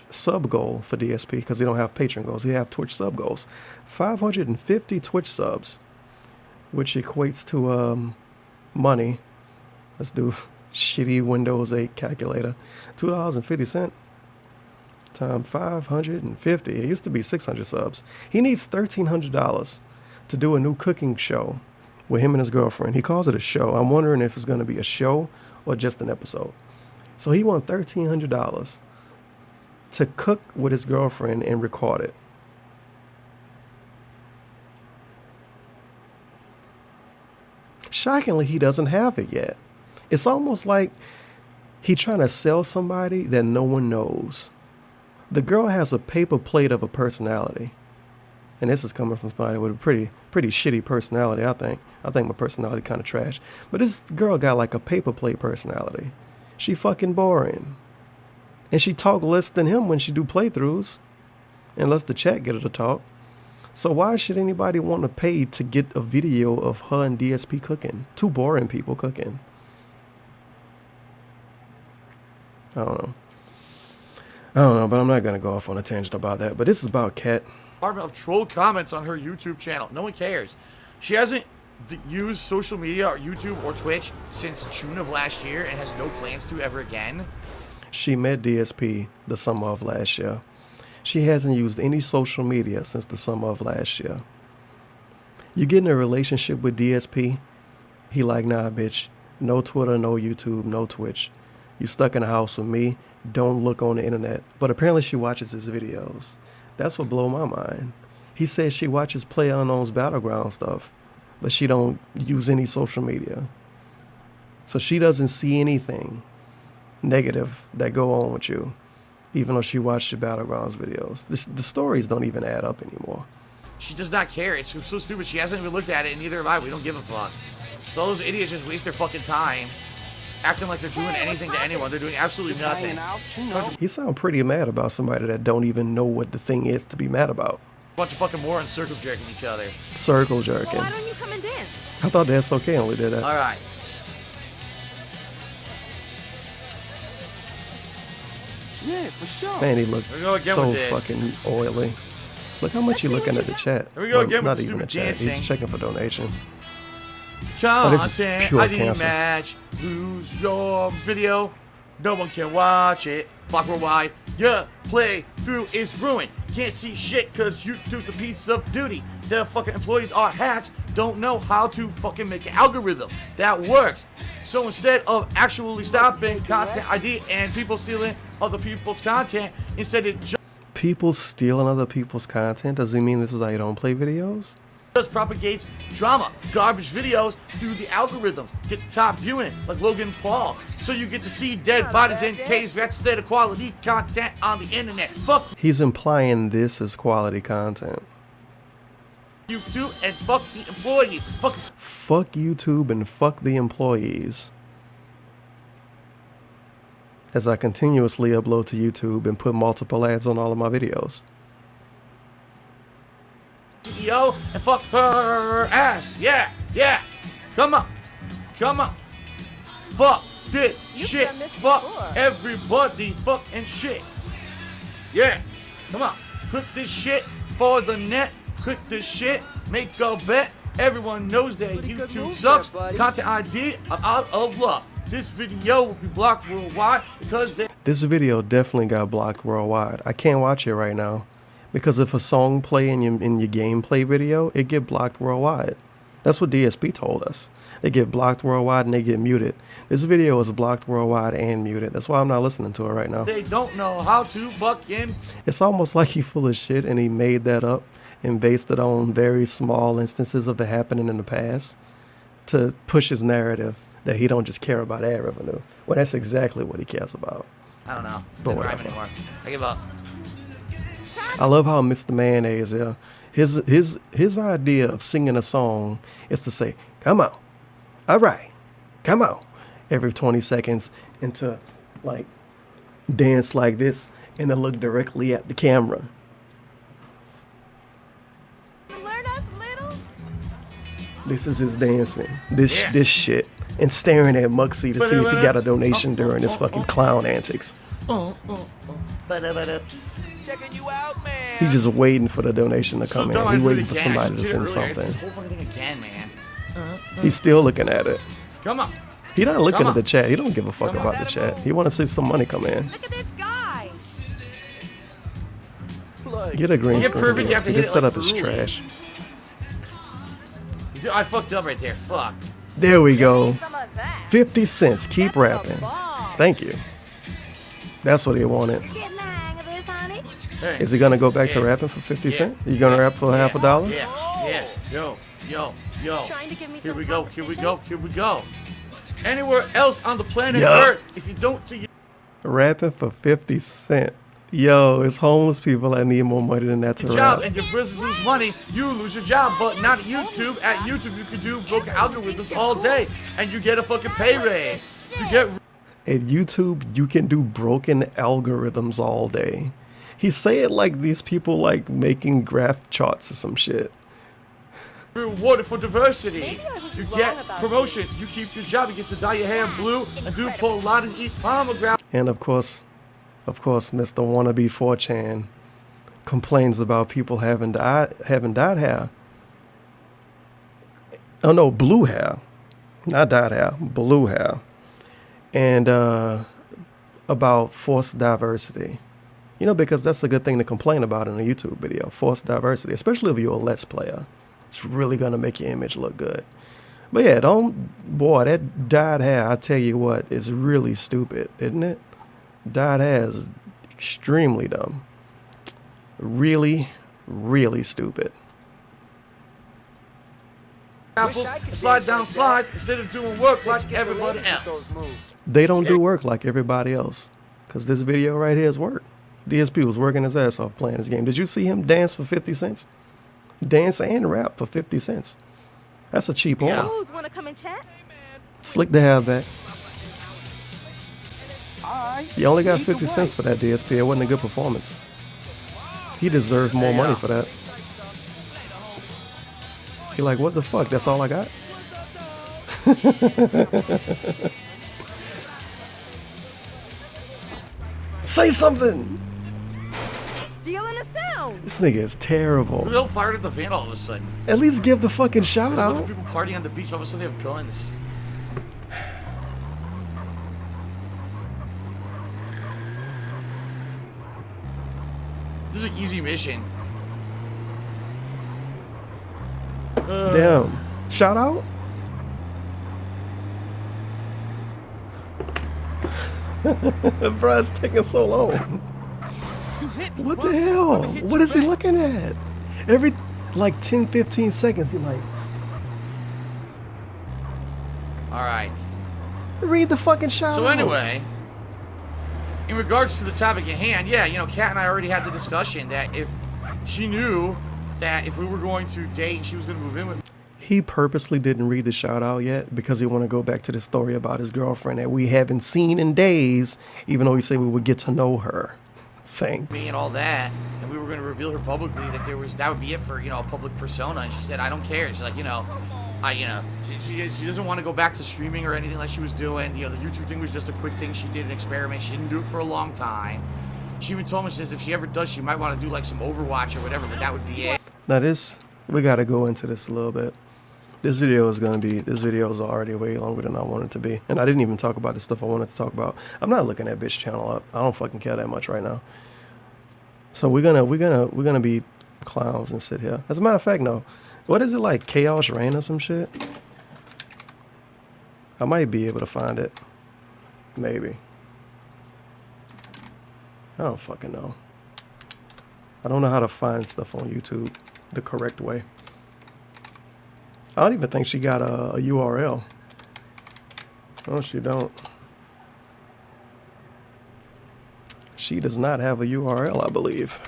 sub goal for DSP because he don't have Patreon goals. He have Twitch sub goals. 550 Twitch subs, which equates to money. Let's do shitty Windows 8 calculator. $2.50 times 550. It used to be 600 subs. He needs $1,300 to do a new cooking show with him and his girlfriend. He calls it a show. I'm wondering if it's going to be a show or just an episode. So he wants $1,300 to cook with his girlfriend and record it. Shockingly, he doesn't have it yet. It's almost like he trying to sell somebody that no one knows. The girl has a paper plate of a personality. And this is coming from somebody with a pretty shitty personality, I think. I think my personality kind of trash. But this girl got like a paper plate personality. She fucking boring. And she talk less than him when she do playthroughs. Unless the chat get her to talk. So why should anybody want to pay to get a video of her and DSP cooking? Two boring people cooking. I don't know, but I'm not going to go off on a tangent about that. But this is about Kat. Of troll comments on her YouTube channel. No one cares. She hasn't used social media or YouTube or Twitch since June of last year and has no plans to ever again. She met DSP the summer of last year. She hasn't used any social media since the summer of last year. You get in a relationship with DSP, he like, nah, bitch. No Twitter, no YouTube, no Twitch. You stuck in the house with me. Don't look on the internet. But apparently she watches his videos. That's what blew my mind. He says she watches PlayerUnknown's Battleground stuff, but she don't use any social media. So she doesn't see anything negative that go on with you, even though she watched your Battlegrounds videos. The stories don't even add up anymore. She does not care. It's so stupid. She hasn't even looked at it, and neither have I. We don't give a fuck. So those idiots just waste their fucking time acting like they're doing anything to anyone. They're doing absolutely nothing. He sounds pretty mad about somebody that don't even know what the thing is to be mad about. Bunch of fucking morons circle jerking each other. Circle jerking. Well, why don't you come and dance? I thought that's okay only did that. All right. Yeah, for sure. Man, he looked Here we go again so with this. fucking oily. Look how much he looking at the chat. Here we go again with not the even the stupid chat. dancing. He's checking for donations. this is Content, pure ID cancer. match, lose your video, no one can watch it, block worldwide, your playthrough is ruined, can't see shit cause YouTube's a piece of duty, the fucking employees are hacks, don't know how to fucking make an algorithm that works, so instead of actually stopping content ID and people stealing other people's content, instead it People stealing other people's content? Does it mean this is how you don't play videos? just propagates drama, garbage videos through the algorithms. Get the top viewing, like Logan Paul. So you get to see dead bodies and tased rats instead of quality content on the internet. Fuck He's implying this is quality content. YouTube and fuck the employees. Fuck YouTube and fuck the employees. As I continuously upload to YouTube and put multiple ads on all of my videos. CEO and fuck her ass. Yeah, yeah. Come on. Come on. Fuck this shit. done this Fuck before. everybody. Fuck and shit. Yeah. Come on. Click this shit for the net. Click this shit. Make a bet. Everyone knows that Pretty good YouTube move sucks. there, buddy. Content ID are out of luck. This video will be blocked worldwide because they This video definitely got blocked worldwide. I can't watch it right now. Because if a song play in your gameplay video, it get blocked worldwide. That's what DSP told us. They get blocked worldwide and they get muted. This video is blocked worldwide and muted. That's why I'm not listening to it right now. don't know how to fucking It's almost like he full of shit and he made that up and based it on very small instances of it happening in the past to push his narrative that he don't just care about ad revenue. Well, that's exactly what he cares about. I don't know. But Doesn't rhyme whatever. anymore. I give up. I love how Mr. Mayonnaise, his idea of singing a song is to say, come on, all right, come on, every 20 seconds and to like dance like this and then look directly at the camera. Learn us little. This is his dancing. This shit. And staring at Muxie to see if he got a donation during his fucking clown antics. Checking you out, man. He's just waiting for the donation to come So dumb, I in. He's do it waiting for again. somebody I to did it send earlier. I did something. this whole fucking thing again, man. He's still looking at it. Come on. He not looking Come at the on. chat. He don't give a fuck Come on. about the chat. He want to see some money come in. Look at this guy. Get a green Get screen. perfect, you have to hit This it, setup like, is brutally. trash. I fucked up right there. Fuck. There we go. Some of that. 50 cents. Keep That's a rapping. ball. Thank you. That's what he wanted. Getting the hang of this, honey. Hey. Is he gonna go back to Yeah. rapping for 50 Yeah. cents? You gonna rap for half a dollar? Yeah. Yeah. Yo. Trying to give me Here some we go. Here we competition? go. Here we go. Anywhere else on the planet Yo. Earth, if you don't see Rapping for 50 cents. Yo, it's homeless people that need more money than that to your job rap. and your business lose money, you lose your job. But not at YouTube. At YouTube, you can do broken algorithms all day, and you get a fucking pay raise. You get At YouTube, you can do broken algorithms all day. He say it like these people like making graph charts or some shit. rewarded for diversity. Maybe I was You wrong get about promotions. You keep your job. You get to dye your hair blue and do Pilates, eat pomegranate. And of course, Mr. Wannabe 4chan complains about people having dyed hair. Oh no, blue hair. Not dyed hair, blue hair. And about forced diversity. You know, because that's a good thing to complain about in a YouTube video. Forced diversity, especially if you're a Let's Player. It's really gonna make your image look good. But yeah, that dyed hair, I tell you what, is really stupid, isn't it? Dyed hair is extremely dumb. Really, really stupid. Apples and slide down slides instead of doing work like everybody else. They don't do work like everybody else. Because this video right here is work. DSP was working his ass off playing this game. Did you see him dance for 50 cents? Dance and rap for 50 cents. That's a cheap order. Who's wanna come and chat? Slick the hair back. Alright. You only got Either 50 way. cents for that DSP. It wasn't a good performance. He deserved more Yeah. money for that. He like, what the fuck? That's all I got? Say something! Stealing a sound. This nigga is terrible. We're all fired at the van all of a sudden. At least give the fucking shout A bunch of out. people partying on the beach. All of a sudden they have guns. This is an easy mission. Damn. Shout out? Bruh, it's taking so long. What the hell? What is he looking at? Every like 10, 15 seconds, he like, All right. read the fucking shout So out. anyway, in regards to the topic at hand, yeah, you know, Kat and I already had the discussion that if she knew that if we were going to date, she was going to move in with me. He purposely didn't read the shout out yet because he want to go back to the story about his girlfriend that we haven't seen in days, even though he said we would get to know her. Thanks. And all that, and we were going to reveal her publicly that would be it for, you know, a public persona. And she said, I don't care. She's like, you know, she doesn't want to go back to streaming or anything like she was doing. You know, the YouTube thing was just a quick thing she did, an experiment. She didn't do it for a long time. She even told me, she says, if she ever does, she might want to do like some Overwatch or whatever, but that would be it. Now we got to go into this a little bit. This video is already way longer than I wanted it to be. And I didn't even talk about the stuff I wanted to talk about. I'm not looking at bitch channel up. I don't fucking care that much right now. So we're gonna be clowns and sit here. As a matter of fact, no. What is it like? Chaos Rain or some shit? I might be able to find it. Maybe. I don't fucking know. I don't know how to find stuff on YouTube the correct way. I don't even think she got a URL. No, she don't. She does not have a URL, I believe.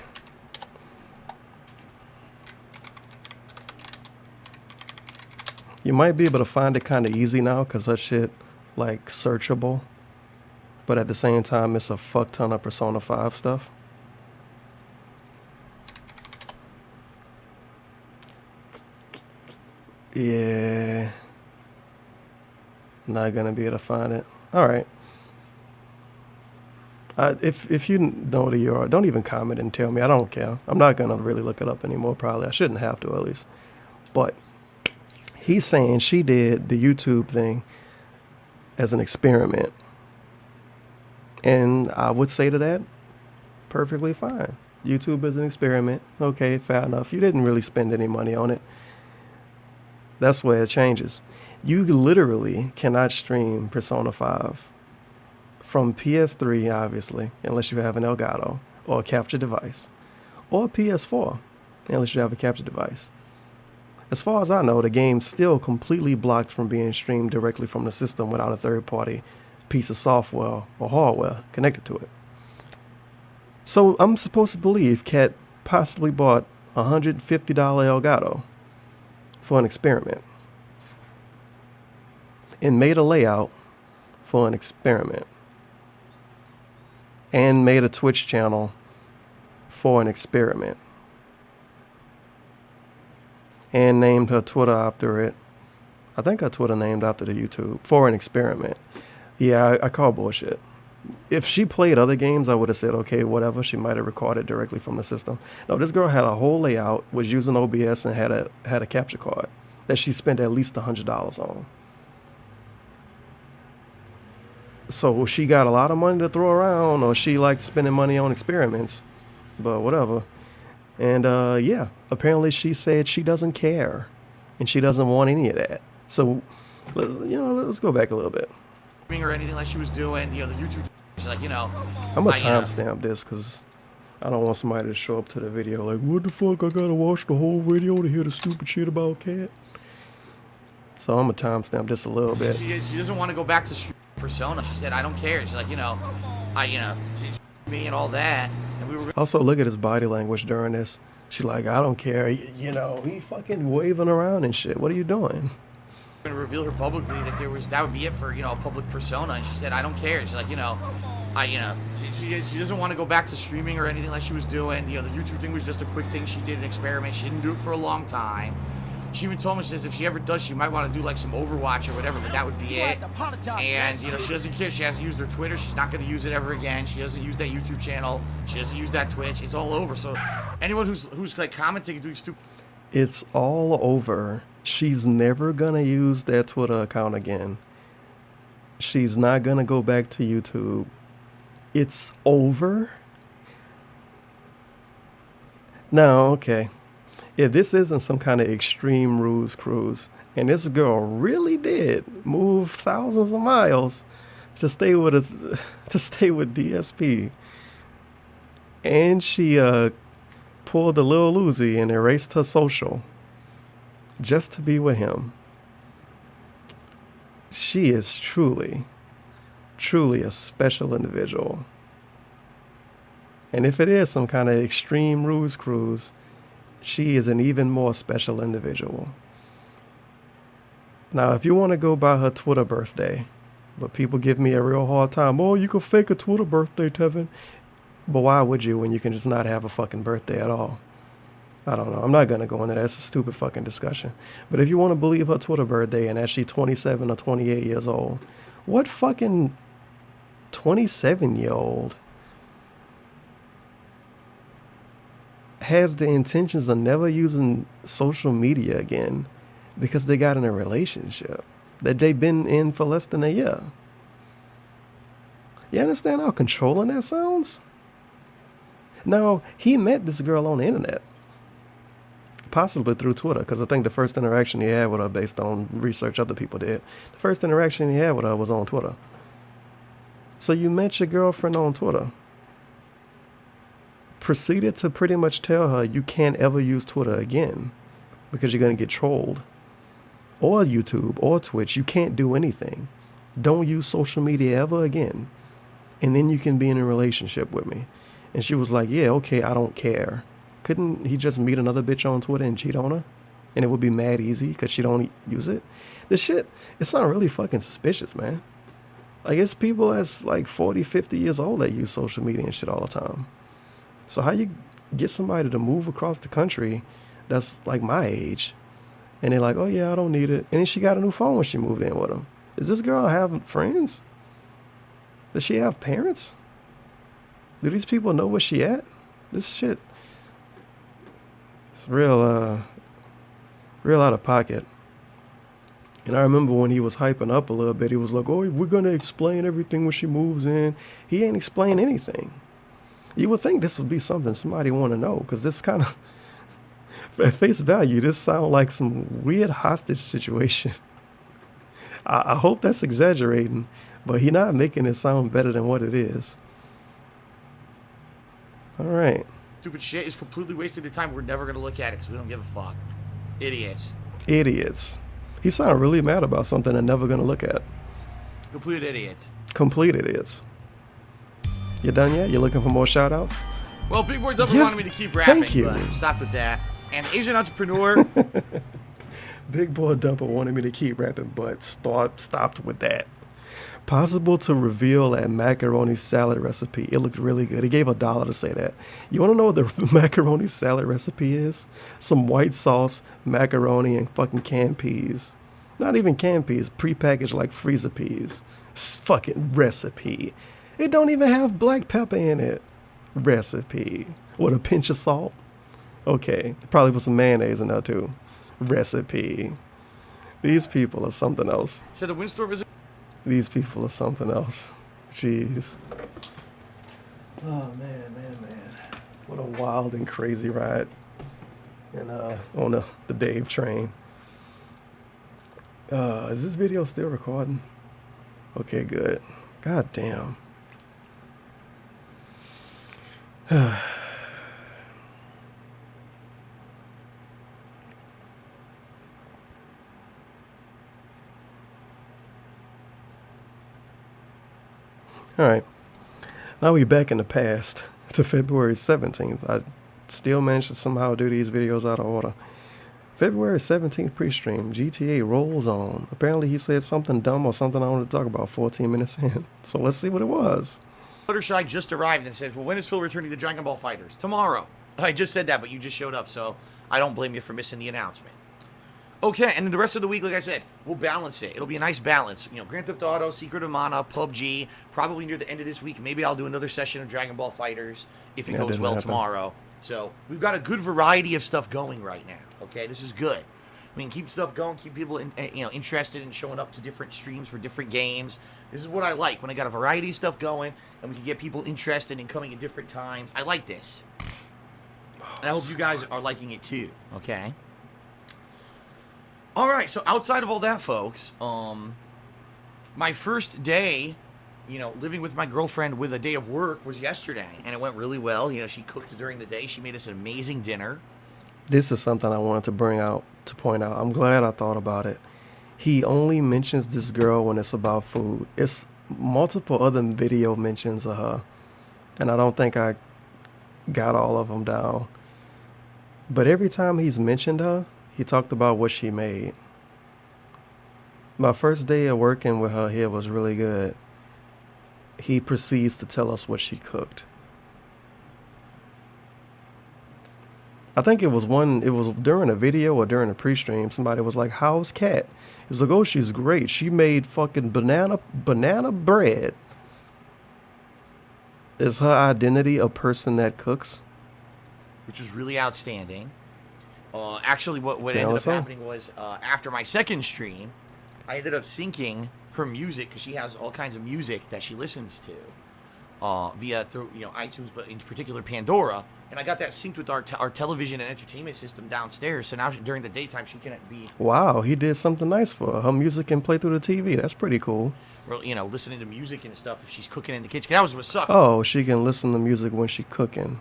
You might be able to find it kind of easy now because her shit like searchable, but at the same time it's a fuck ton of Persona 5 stuff. Yeah, not gonna be able to find it. All right. If you know the URL, don't even comment and tell me. I don't care. I'm not gonna really look it up anymore. Probably I shouldn't have to, at least. But he's saying she did the YouTube thing as an experiment, and I would say to that, perfectly fine. YouTube is an experiment. Okay, fair enough. You didn't really spend any money on it. That's where it changes. You literally cannot stream Persona 5 from PS3, obviously, unless you have an Elgato or a capture device, or PS4, unless you have a capture device. As far as I know, the game's still completely blocked from being streamed directly from the system without a third-party piece of software or hardware connected to it. So I'm supposed to believe Kat possibly bought a $150 Elgato for an experiment and made a layout for an experiment and made a Twitch channel for an experiment and named her Twitter after it. I think her Twitter named after the YouTube for an experiment. Yeah, I call bullshit. If she played other games, I would have said, okay, whatever. She might have recorded directly from the system. No, this girl had a whole layout, was using OBS, and had a capture card that she spent at least $100 on. So she got a lot of money to throw around, or she liked spending money on experiments, but whatever. And yeah, apparently she said she doesn't care, and she doesn't want any of that. So, let's go back a little bit. Or anything like she was doing, the YouTube, like, I'm gonna timestamp this because I don't want somebody to show up to the video like, what the fuck, I gotta watch the whole video to hear the stupid shit about Kat. So I'm gonna timestamp this a little bit. She doesn't want to go back to Persona. She said, I don't care. She's like, she's me and all that. And we were also, look at his body language during this. She's like, I don't care. He fucking waving around and shit. What are you doing? going to reveal her publicly that would be it for a public persona, and she said, I don't care. She's like, she doesn't want to go back to streaming or anything like she was doing. The YouTube thing was just a quick thing she did, an experiment. She didn't do it for a long time. She even told me, she says, if she ever does, she might want to do like some Overwatch or whatever, but that would be it. And she doesn't care. She hasn't used her Twitter. She's not going to use it ever again. She doesn't use that YouTube channel. She doesn't use that Twitch. It's all over. So anyone who's like commenting and doing stupid, it's all over. She's never gonna use that Twitter account again. She's not gonna go back to YouTube. It's over. Now, okay. If this isn't some kind of extreme ruse cruise, and this girl really did move thousands of miles to stay with DSP, and she pulled a Lil Uzi and erased her social just to be with him, she is truly a special individual. And if it is some kind of extreme ruse cruise, she is an even more special individual. Now, if you want to go by her Twitter birthday, but people give me a real hard time, oh, you can fake a Twitter birthday, Tevin. But why would you when you can just not have a fucking birthday at all? I don't know. I'm not going to go into that. It's a stupid fucking discussion. But if you want to believe her Twitter birthday and that she's 27 or 28 years old, what fucking 27-year-old has the intentions of never using social media again because they got in a relationship that they've been in for less than a year? You understand how controlling that sounds? Now, he met this girl on the internet, possibly through Twitter, because I think the first interaction he had with her, based on research other people did, the first interaction he had with her was on Twitter. So you met your girlfriend on Twitter, proceeded to pretty much tell her you can't ever use Twitter again because you're going to get trolled, or YouTube or Twitch. You can't do anything. Don't use social media ever again, and then you can be in a relationship with me. And she was like, yeah, okay, I don't care. Couldn't he just meet another bitch on Twitter and cheat on her? And it would be mad easy because she don't use it? This shit, it's not really fucking suspicious, man. Like, it's people that's like 40, 50 years old that use social media and shit all the time. So how you get somebody to move across the country that's like my age, and they're like, oh yeah, I don't need it. And then she got a new phone when she moved in with him. Does this girl have friends? Does she have parents? Do these people know where she at? This shit, it's real out of pocket. And I remember when he was hyping up a little bit, he was like, oh, we're going to explain everything when she moves in. He ain't explained anything. You would think this would be something somebody want to know, because this kind of, at face value, this sounds like some weird hostage situation. I hope that's exaggerating, but he not making it sound better than what it is. All right. Stupid shit is completely wasted of time. We're never going to look at it because we don't give a fuck. Idiots. Idiots. He sounded really mad about something they're never going to look at. Complete idiots. Complete idiots. You done yet? You looking for more shout-outs? Well, Big Boy Double wanted me to keep rapping, thank you. but stop with that. And Asian Entrepreneur... Big Boy Dumper wanted me to keep rapping, but stopped with that. Possible to reveal a macaroni salad recipe. It looked really good. He gave $1 to say that. You want to know what the macaroni salad recipe is? Some white sauce, macaroni, and fucking canned peas. Not even canned peas, prepackaged like freezer peas. Fucking recipe. It don't even have black pepper in it. Recipe. With a pinch of salt. Okay. Probably put some mayonnaise in there too. Recipe. These people are something else. So the Windstorm is... These people are something else. Jeez. Oh, man. What a wild and crazy ride. And on the Dave train. Is this video still recording? Okay, good. God damn. All right, now we're back in the past to February 17th. I still managed to somehow do these videos out of order. February 17th pre-stream, GTA rolls on. Apparently he said something dumb or something I wanted to talk about 14 minutes in. So let's see what it was. Fluttershy just arrived and says, well, when is Phil returning to Dragon Ball Fighters? Tomorrow. I just said that, but you just showed up, so I don't blame you for missing the announcement. Okay, and then the rest of the week, like I said, we'll balance it. It'll be a nice balance. You know, Grand Theft Auto, Secret of Mana, PUBG. Probably near the end of this week, maybe I'll do another session of Dragon Ball Fighters if it goes well tomorrow. So we've got a good variety of stuff going right now. Okay, this is good. I mean, keep stuff going, keep people interested in showing up to different streams for different games. This is what I like, when I got a variety of stuff going and we can get people interested in coming at different times. I like this. And I hope you guys are liking it too. Okay. All right, so outside of all that, folks, my first day, living with my girlfriend with a day of work was yesterday, and it went really well. She cooked during the day. She made us an amazing dinner. This is something I wanted to point out. I'm glad I thought about it. He only mentions this girl when it's about food. It's multiple other video mentions of her, and I don't think I got all of them down. But every time he's mentioned her, he talked about what she made. My first day of working with her here was really good. He proceeds to tell us what she cooked. I think it was during a video or during a pre-stream. Somebody was like, how's Kat? He was like, oh, she's great. She made fucking banana bread. Is her identity a person that cooks? Which is really outstanding. Actually, what ended up happening was after my second stream, I ended up syncing her music because she has all kinds of music that she listens to through iTunes, but in particular Pandora. And I got that synced with our television and entertainment system downstairs. So now during the daytime, she can be... Wow, he did something nice for her. Her music can play through the TV. That's pretty cool. Well, listening to music and stuff if she's cooking in the kitchen. That was what sucked. Oh, she can listen to music when she's cooking.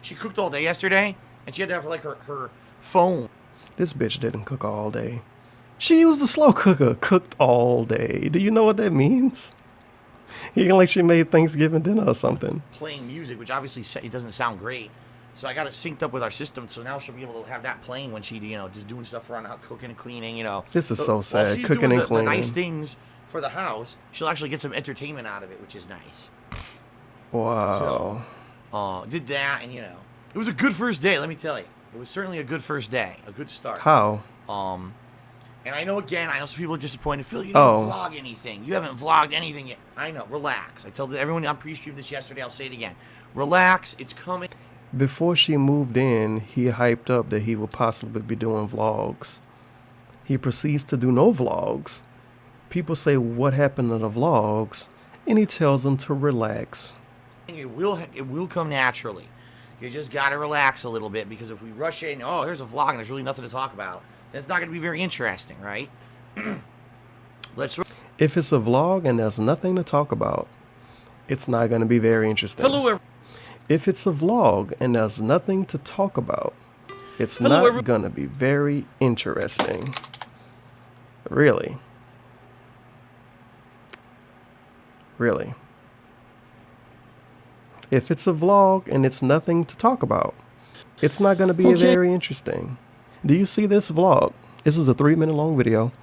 She cooked all day yesterday, and she had to have her phone. This bitch didn't cook all day. She used the slow cooker, cooked all day. Do you know what that means? Even like she made Thanksgiving dinner or something. Playing music, which obviously it doesn't sound great. So I got it synced up with our system, so now she'll be able to have that playing when she, just doing stuff around out, cooking and cleaning, This is so sad, cooking and cleaning. The nice things for the house, she'll actually get some entertainment out of it, which is nice. Wow. So, did that, and it was a good first day. Let me tell you, it was certainly a good first day, a good start. How? And I know some people are disappointed. Phil, you didn't vlog anything. You haven't vlogged anything yet. I know. Relax. I told everyone on pre-stream this yesterday. I'll say it again. Relax. It's coming. Before she moved in, he hyped up that he would possibly be doing vlogs. He proceeds to do no vlogs. People say, what happened to the vlogs? And he tells them to relax. It will come naturally. You just got to relax a little bit, because if we rush in, here's a vlog and there's really nothing to talk about, that's not going to be very interesting, right? If it's a vlog and there's nothing to talk about, it's not going to be very interesting. Hello, everyone. If it's a vlog and there's nothing to talk about, it's not going to be very interesting. Really. Really. If it's a vlog and it's nothing to talk about, it's not going to be very interesting. Do you see this vlog? This is a 3-minute long video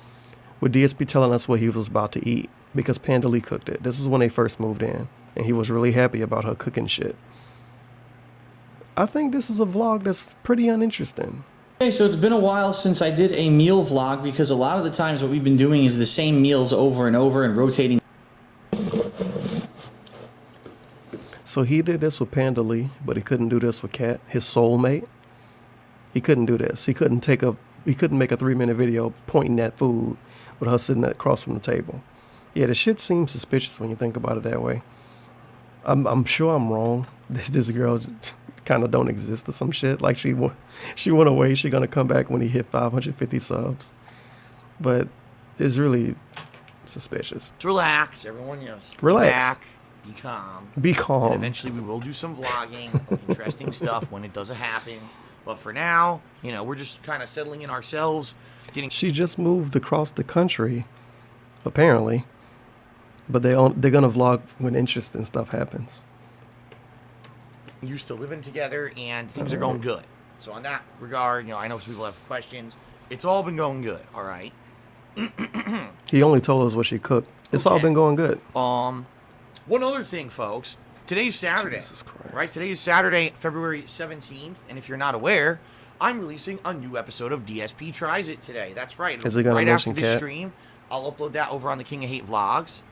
with DSP telling us what he was about to eat because Panda Lee cooked it. This is when they first moved in, and he was really happy about her cooking shit. I think this is a vlog that's pretty uninteresting. Okay, so it's been a while since I did a meal vlog, because a lot of the times what we've been doing is the same meals over and over and rotating. So he did this with Panda Lee, but he couldn't do this with Kat, his soulmate. He couldn't do this. He couldn't make a 3-minute video pointing at food with her sitting across from the table. Yeah, the shit seems suspicious when you think about it that way. I'm sure I'm wrong. This girl kind of don't exist or some shit. Like she went away. She gonna come back when he hit 550 subs. But it's really suspicious. Relax, everyone. Relax. Be calm. Be calm. And eventually we will do some vlogging, interesting stuff when it doesn't happen. But for now, we're just kind of settling in ourselves. She just moved across the country, apparently. But they're gonna vlog when interesting stuff happens. Used to living together, and things are going good. So on that regard, I know some people have questions. It's all been going good. All right. He only told us what she cooked. It's all been going good. One other thing, folks. Today's Saturday, Jesus Christ. right? Today is Saturday, February 17th, and if you're not aware, I'm releasing a new episode of DSP Tries It today. That's right. Is it gonna right mention after this Cat? stream, I'll upload that over on the King of Hate vlogs.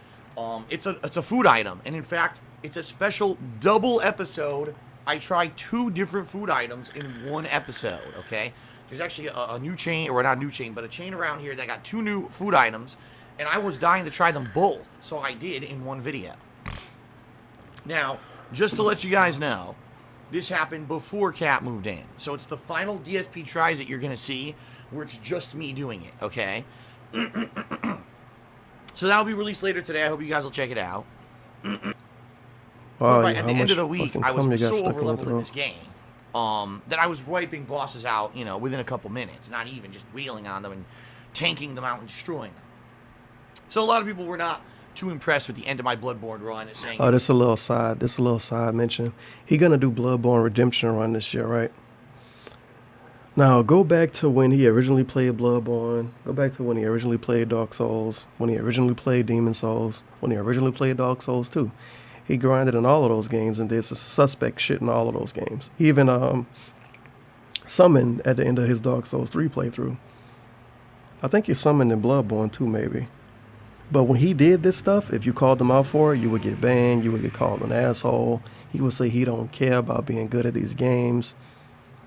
It's a food item, and in fact, it's a special double episode. I tried 2 different food items in one episode. Okay, there's actually a new chain, or not a new chain, but a chain around here that got 2 new food items, and I was dying to try them both, so I did in one video. Now, just to let you guys know, this happened before Kat moved in. So it's the final DSP Tries It you're going to see, where it's just me doing it, okay? So that'll be released later today. I hope you guys will check it out. Wow, At the end of the week, I was so stuck overleveled in throat. this game that I was wiping bosses out, within a couple minutes. Not even, just wheeling on them and tanking them out and destroying them. So a lot of people were not too impressed with the end of my Bloodborne run, and saying, Oh, this is a little side mention. He gonna do Bloodborne Redemption run this year, right? Now go back to when he originally played Bloodborne. Go back to when he originally played Dark Souls. When he originally played Demon Souls. When he originally played Dark Souls 2. He grinded in all of those games and did some suspect shit in all of those games. He even summoned at the end of his Dark Souls 3 playthrough. I think he summoned in Bloodborne too, maybe. But when he did this stuff, if you called him out for it, you would get banned. You would get called an asshole. He would say he don't care about being good at these games.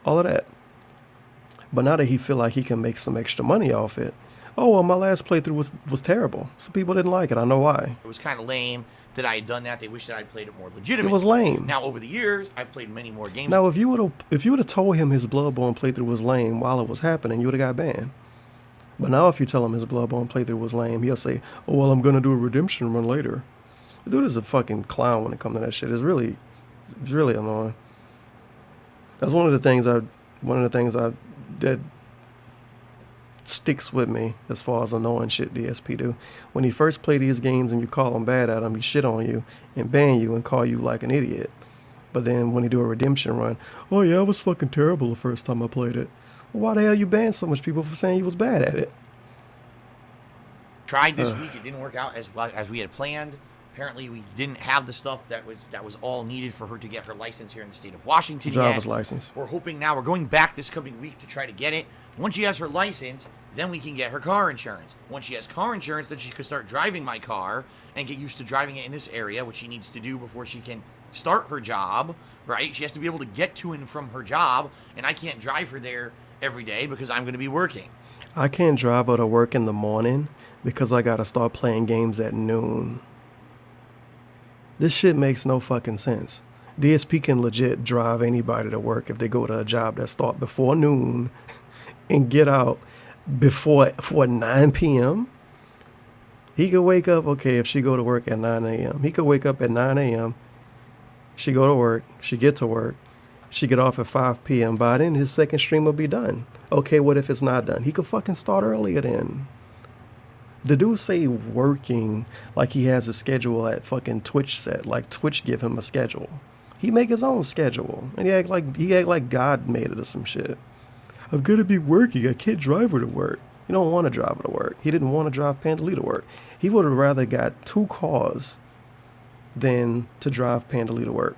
All of that. But now that he feel like he can make some extra money off it. Oh, well, my last playthrough was terrible. Some people didn't like it. I know why. it was kind of lame that I had done that. They wished that I'd played it more legitimate. It was lame. Now, over the years, I've played many more games. Now, if you would have told him his Bloodborne playthrough was lame while it was happening, you would have got banned. But now if you tell him his Bloodborne playthrough was lame, he'll say, oh, well, I'm going to do a redemption run later. The dude is a fucking clown when it comes to that shit. It's really annoying. That's one of the things that sticks with me as far as annoying shit DSP do. When he first play these games and you call him bad at him, he shit on you and ban you and call you like an idiot. But then when he do a redemption run, oh yeah, it was fucking terrible the first time I played it. Well, why the hell you banned so much people for saying you was bad at it? Tried this week. It didn't work out as well as we had planned. Apparently, we didn't have the stuff that was all needed for her to get her license here in the state of Washington Driver's yet. license. We're hoping now. We're going back this coming week to try to get it. Once she has her license, then we can get her car insurance. Once she has car insurance, then she could start driving my car and get used to driving it in this area, which she needs to do before she can start her job, right? She has to be able to get to and from her job, and I can't drive her there every day because I'm going to be working. I can't drive her to work in the morning because I got to start playing games at noon. This shit makes no fucking sense. DSP can legit drive anybody to work if they go to a job that start before noon and get out before 9 p.m. He could wake up, okay, if she go to work at 9 a.m. He could wake up at 9 a.m. She go to work. She get to work. She get off at 5 p.m. By then, his second stream will be done. Okay, what if it's not done? He could fucking start earlier then. The dude say working like he has a schedule at fucking Twitch set. Like Twitch give him a schedule. He make his own schedule. And he act like God made it or some shit. I'm gonna be working. I can't drive her to work. You don't want to drive her to work. He didn't want to drive Pandalita to work. He would have rather got 2 cars than to drive Pandalita to work.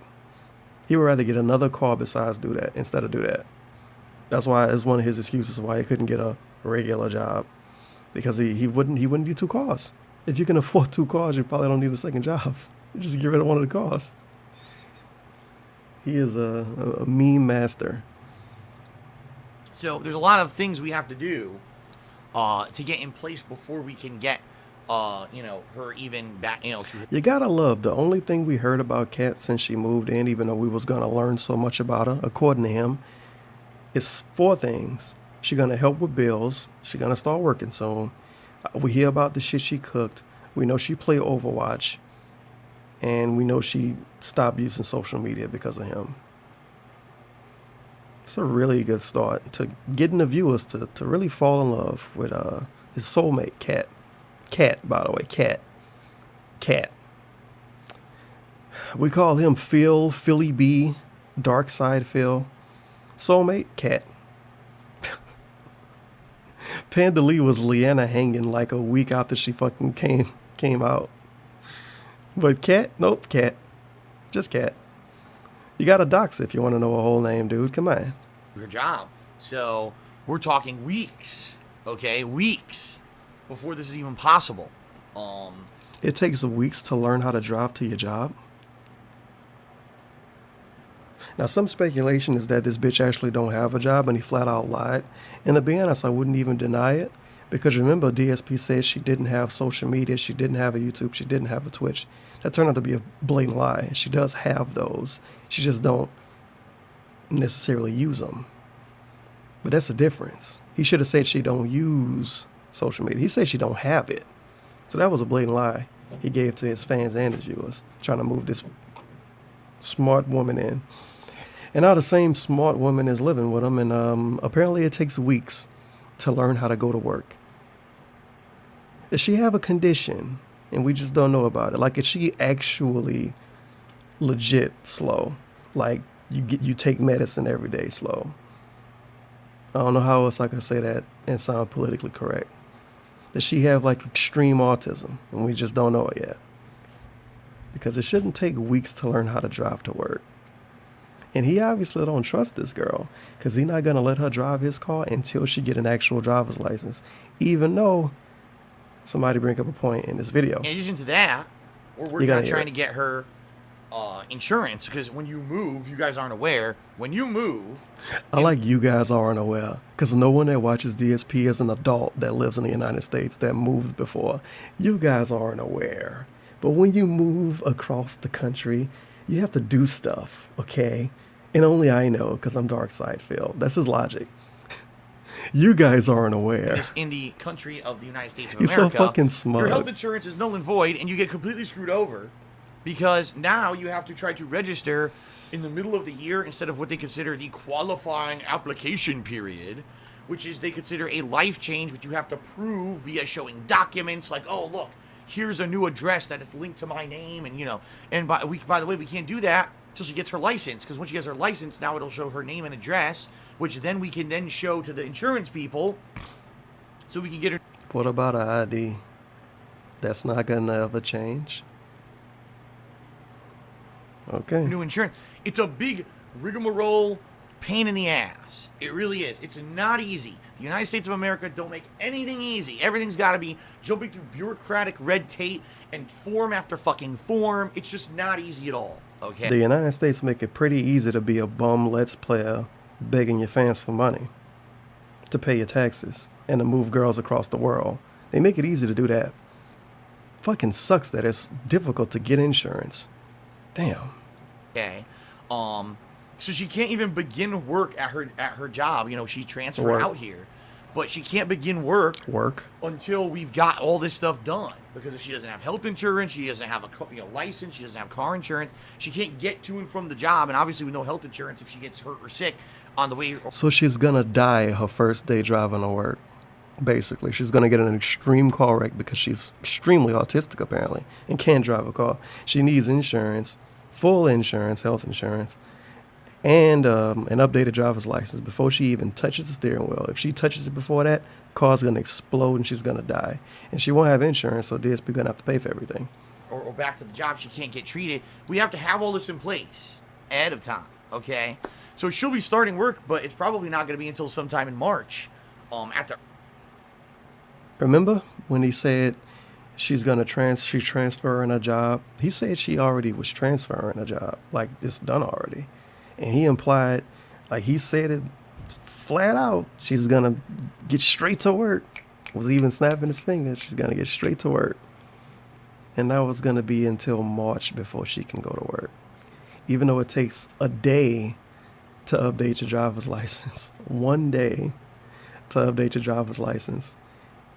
He would rather get another car besides do that instead of do that. That's why it's one of his excuses why he couldn't get a regular job. Because he wouldn't need 2 cars. If you can afford 2 cars, you probably don't need a second job. Just get rid of one of the cars. He is a meme master. So there's a lot of things we have to do to get in place before we can get, her even back, to You gotta love, the only thing we heard about Kat since she moved in, even though we was gonna learn so much about her, according to him, is 4 things. She gonna help with bills. She gonna start working soon. We hear about the shit she cooked. We know she played Overwatch. And we know she stopped using social media because of him. It's a really good start to getting the viewers to really fall in love with his soulmate, Kat. Kat, by the way, Kat. Kat. We call him Phil, Philly B, Dark Side Phil. Soulmate, Kat. Pandalita was Leanna hanging like a week after she fucking came out. But Kat, nope, Kat. Just Kat. You gotta dox if you want to know a whole name, dude. Come on. her job. So we're talking weeks, okay? Weeks before this is even possible. It takes weeks to learn how to drive to your job. Now, some speculation is that this bitch actually don't have a job and he flat out lied. And to be honest, I wouldn't even deny it. Because remember, DSP said she didn't have social media, she didn't have a YouTube, she didn't have a Twitch. That turned out to be a blatant lie. She does have those. She just don't necessarily use them. But that's the difference. He should have said she don't use social media. He said she don't have it. So that was a blatant lie he gave to his fans and his viewers, trying to move this smart woman in. And now the same smart woman is living with him, and apparently it takes weeks to learn how to go to work. Does she have a condition and we just don't know about it? Like, is she actually legit slow? Like, you take medicine every day slow? I don't know how else I can say that and sound politically correct. Does she have like extreme autism and we just don't know it yet? Because it shouldn't take weeks to learn how to drive to work. And he obviously don't trust this girl because he's not going to let her drive his car until she get an actual driver's license, even though somebody bring up a point in this video. In addition to that, we're working on trying to get her insurance, because when you move, you guys aren't aware, when you move... I like you guys aren't aware, because no one that watches DSP is an adult that lives in the United States that moved before. You guys aren't aware. But when you move across the country, you have to do stuff, okay? And only I know, because I'm Dark Side Phil. That's his logic. You guys aren't aware. In the country of the United States of He's America, so fucking smart. Your health insurance is null and void, and you get completely screwed over because now you have to try to register in the middle of the year instead of what they consider the qualifying application period, which is they consider a life change, which you have to prove via showing documents like, oh, look, here's a new address that is linked to my name, and and by the way, we can't do that until she gets her license, because once she gets her license, now it'll show her name and address, which then we can show to the insurance people, so we can get her. What about an ID? That's not gonna ever change. Okay. New insurance. It's a big rigmarole, pain in the ass. It really is. It's not easy. The United States of America don't make anything easy. Everything's got to be jumping through bureaucratic red tape and form after fucking form. It's just not easy at all. Okay. The United States make it pretty easy to be a bum Let's Player begging your fans for money to pay your taxes and to move girls across the world. They make it easy to do that. Fucking sucks that it's difficult to get insurance. Damn. Okay. So she can't even begin work at her job. You know, she's transferred Work. out here, but she can't begin work until we've got all this stuff done. Because if she doesn't have health insurance, she doesn't have a license, she doesn't have car insurance, she can't get to and from the job. And obviously, with no health insurance, if she gets hurt or sick on the way. So she's gonna die her first day driving to work. Basically, she's gonna get in an extreme car wreck because she's extremely autistic apparently and can't drive a car. She needs insurance, full insurance, health insurance, and an updated driver's license before she even touches the steering wheel. If she touches it before that, the car's gonna explode and she's gonna die. And she won't have insurance, so DSP gonna have to pay for everything. Or back to the job, she can't get treated. We have to have all this in place ahead of time, okay? So she'll be starting work, but it's probably not going to be until sometime in March. After. Remember when he said she's gonna transferring a job? He said she already was transferring a job, like it's done already, and he implied, like he said it flat out, she's gonna get straight to work. Was even snapping his fingers. She's gonna get straight to work, and that was gonna be until March before she can go to work, even though it takes a day to update your driver's license. 1 day to update your driver's license.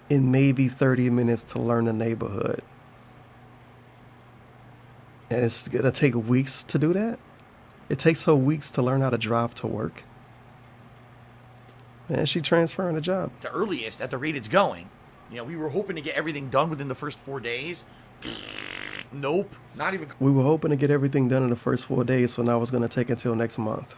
In maybe 30 minutes to learn the neighborhood. And it's gonna take weeks to do that? It takes her weeks to learn how to drive to work. And she transferring a job. The earliest, at the rate it's going. You know, we were hoping to get everything done within the first 4 days. Nope, not even. We were hoping to get everything done in the first 4 days, so now it's gonna take until next month.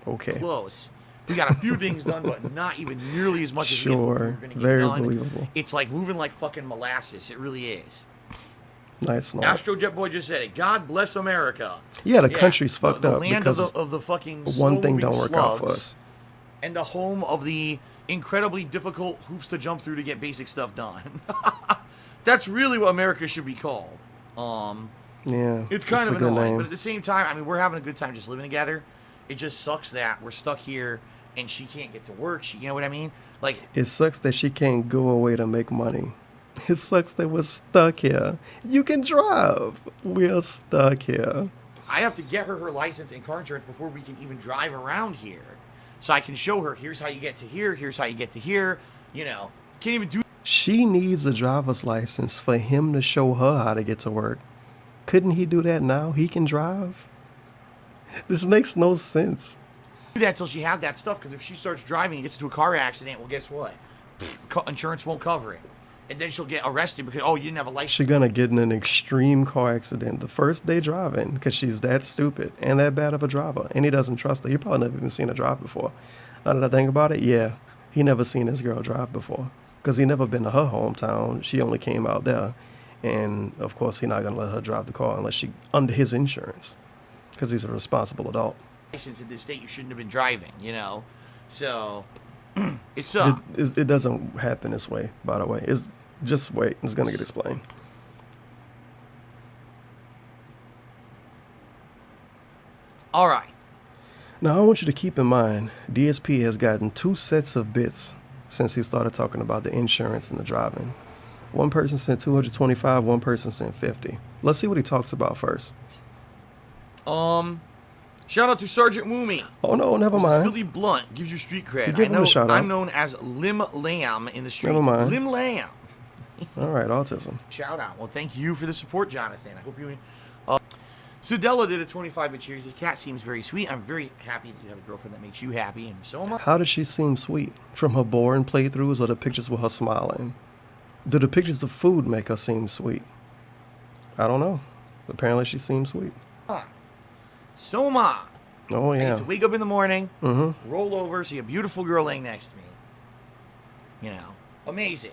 Okay. Close. We got a few things done, but not even nearly as much as we were going to get very done. believable. It's like moving like fucking molasses. It really is. Nice. Astrojet Boy just said it. God bless America. Yeah, the country's fucked the up land because of the fucking one thing don't slow-moving work out for slugs, us. and the home of the incredibly difficult hoops to jump through to get basic stuff done. That's really what America should be called. Yeah, It's kind of a good annoying, name. but at the same time, I mean, we're having a good time just living together. It just sucks that we're stuck here and she can't get to work. You know what I mean? Like, It sucks that she can't go away to make money. It sucks that we're stuck here. You can drive. We're stuck here. I have to get her license and car insurance before we can even drive around here. So I can show her, here's how you get to here, here's how you get to here. You know, can't even do. She needs a driver's license for him to show her how to get to work. Couldn't he do that now? He can drive. This makes no sense. Do that till she has that stuff, because if she starts driving and gets into a car accident, well, guess what? Insurance won't cover it. And then she'll get arrested because, oh, you didn't have a license. She's gonna get in an extreme car accident the first day driving because she's that stupid and that bad of a driver. And he doesn't trust her. He probably never even seen her drive before. Now that I think about it, yeah, he never seen this girl drive before because he never been to her hometown. She only came out there. And, of course, he's not gonna let her drive the car unless she under his insurance because he's a responsible adult. License in this state, you shouldn't have been driving, you know? So, it sucks. It doesn't happen this way, by the way. It's just wait. It's going to get explained. All right. Now, I want you to keep in mind, DSP has gotten 2 sets of bits since he started talking about the insurance and the driving. One person sent 225, one person sent 50. Let's see what he talks about first. Shout out to Sergeant Woomy. Oh, no, never This is mind. Philly Blunt gives you street cred. You give him a shout out. I'm known as Lim Lamb in the streets. Never mind. Lim Lamb. All right, autism. Shout out. Well, thank you for the support, Jonathan. I hope you. Sudella did a 25-bit cheers. His cat seems very sweet. I'm very happy that you have a girlfriend that makes you happy, and so am I. How does she seem sweet? From her boring playthroughs or the pictures with her smiling? Do the pictures of food make her seem sweet? I don't know. Apparently she seems sweet. So am I. Oh, I yeah. get to wake up in the morning, Mm-hmm. roll over, see a beautiful girl laying next to me. You know, amazing.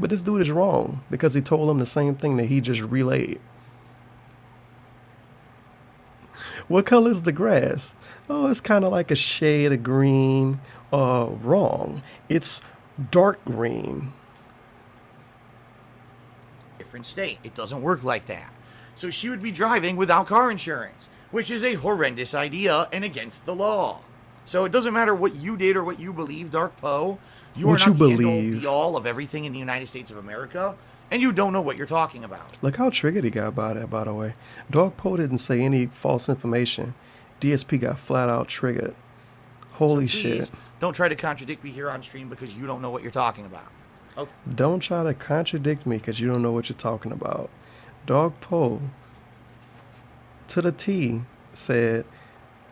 But this dude is wrong because he told him the same thing that he just relayed. What color is the grass? Oh, it's kind of like a shade of green. Wrong. It's dark green. Different state. It doesn't work like that. So she would be driving without car insurance, which is a horrendous idea and against the law. So it doesn't matter what you did or what you believe, Dark Poe. You What are not you the end-all, believe. be-all of everything in the United States of America, and you don't know what you're talking about. Look how triggered he got by that, by the way. Dog Poe didn't say any false information. DSP got flat out triggered. Holy So shit. please, don't try to contradict me here on stream because you don't know what you're talking about. Okay. Don't try to contradict me because you don't know what you're talking about. Dog Poe, to the T, said,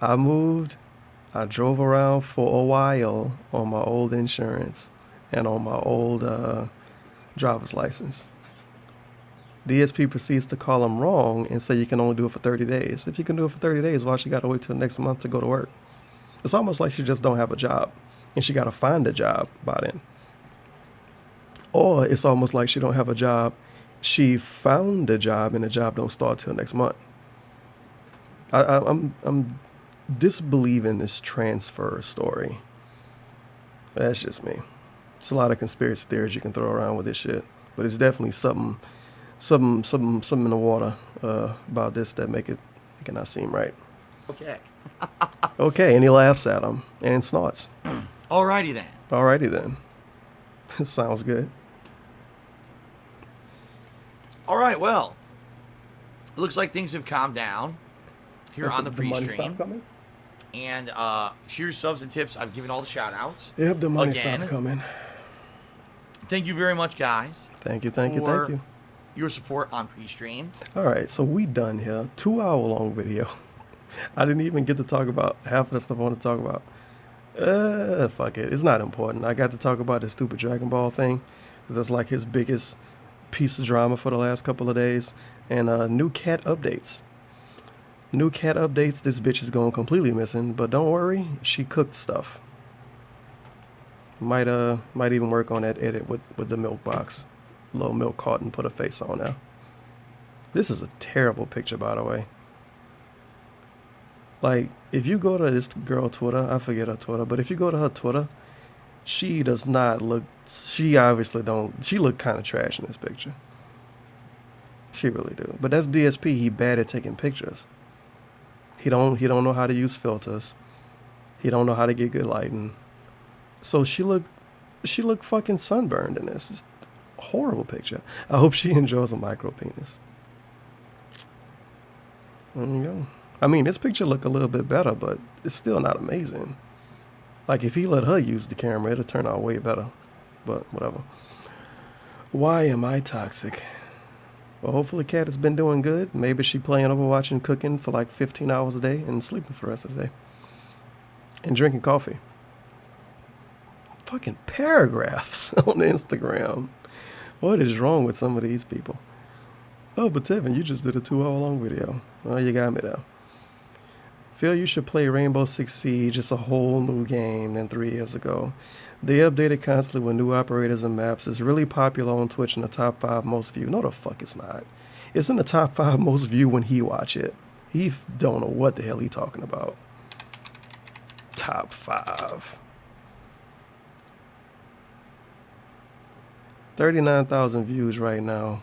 I moved, I drove around for a while on my old insurance and on my old driver's license. DSP proceeds to call him wrong and say you can only do it for 30 days. If you can do it for 30 days, why she got to wait till next month to go to work? It's almost like she just don't have a job and she got to find a job by then. Or it's almost like she don't have a job. She found a job and the job don't start till next month. I'm disbelieving this transfer story. That's just me. It's a lot of conspiracy theories you can throw around with this shit, but it's definitely something in the water about this that make it not seem right. Okay. Okay, and he laughs at him and snorts. Alrighty then. Alrighty then. Sounds good. All right, well, it looks like things have calmed down here on the money pre-stream. stopped coming? And cheers, subs, and tips. I've given all the shout-outs. Yep, the money Again. stopped coming. Thank you very much, guys. Thank you, thank you, for thank you. your support on pre-stream. All right, so we done here. 2-hour-long video. I didn't even get to talk about half of the stuff I want to talk about. Fuck it. It's not important. I got to talk about the stupid Dragon Ball thing because that's like his biggest piece of drama for the last couple of days. And new cat updates. New cat updates. This bitch is going completely missing, but don't worry. She cooked stuff. Might even work on that edit with the milk box. Little milk carton, put a face on now. This is a terrible picture, by the way. Like, if you go to this girl Twitter, I forget her Twitter, but if you go to her Twitter, she does not look, she obviously don't, she look kind of trash in this picture. She really do. But that's DSP, he bad at taking pictures. He don't know how to use filters. He don't know how to get good lighting. So she look fucking sunburned in this. It's a horrible picture. I hope she enjoys a micro penis. There you go. I mean, this picture look a little bit better, but it's still not amazing. Like, if he let her use the camera, it'll turn out way better. But whatever. Why am I toxic? Well, hopefully Kat has been doing good. Maybe she playing Overwatch and cooking for like 15 hours a day and sleeping for the rest of the day. And drinking coffee. Fucking paragraphs on Instagram. What is wrong with some of these people? Oh, but Tevin, you just did a 2-hour-long video. Well, you got me there. Feel you should play Rainbow Six Siege. It's a whole new game than 3 years ago. They update it constantly with new operators and maps. It's really popular on Twitch in the top 5 most viewed. No, the fuck it's not. It's in the top 5 most viewed when he watch it. He don't know what the hell he talking about. Top 5. 39,000 views right now.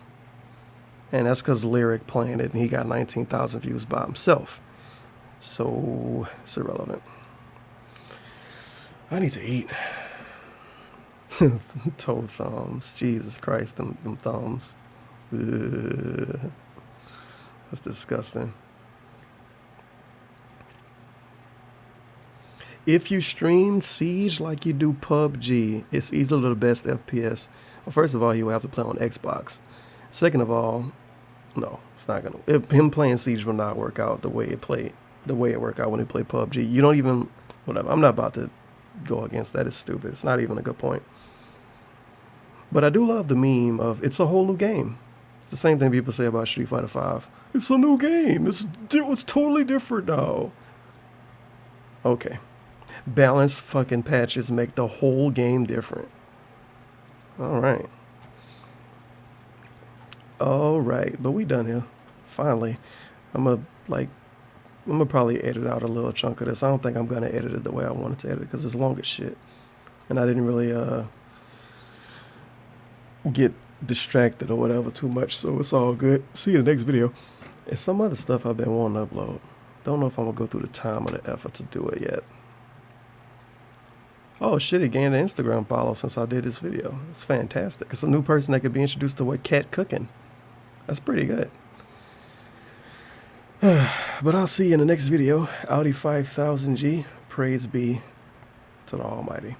And that's because Lyric playing it and he got 19,000 views by himself. So it's irrelevant. I need to eat. Toe thumbs. Jesus Christ, them thumbs. Ugh. That's disgusting. If you stream Siege like you do PUBG, it's easily the best FPS. Well, first of all, you have to play on Xbox. Second of all, no, it's not gonna. Him playing Siege will not work out the way it worked out when he played PUBG. You don't even, whatever. I'm not about to go against that. It's stupid. It's not even a good point. But I do love the meme of it's a whole new game. It's the same thing people say about Street Fighter V. It's a new game. It's totally different now. Okay. Balanced fucking patches make the whole game different. All right. All right, but we done here. Finally, I'm gonna probably edit out a little chunk of this. I don't think I'm gonna edit it the way I wanted to edit it because it's long as shit, and I didn't really get distracted or whatever too much, so it's all good. See you in the next video. It's some other stuff I've been wanting to upload. Don't know if I'm gonna go through the time or the effort to do it yet. Oh shit, he gained an Instagram follow since I did this video. It's fantastic. It's a new person that could be introduced to what cat cooking. That's pretty good. But I'll see you in the next video. Audi 5000G. Praise be to the Almighty.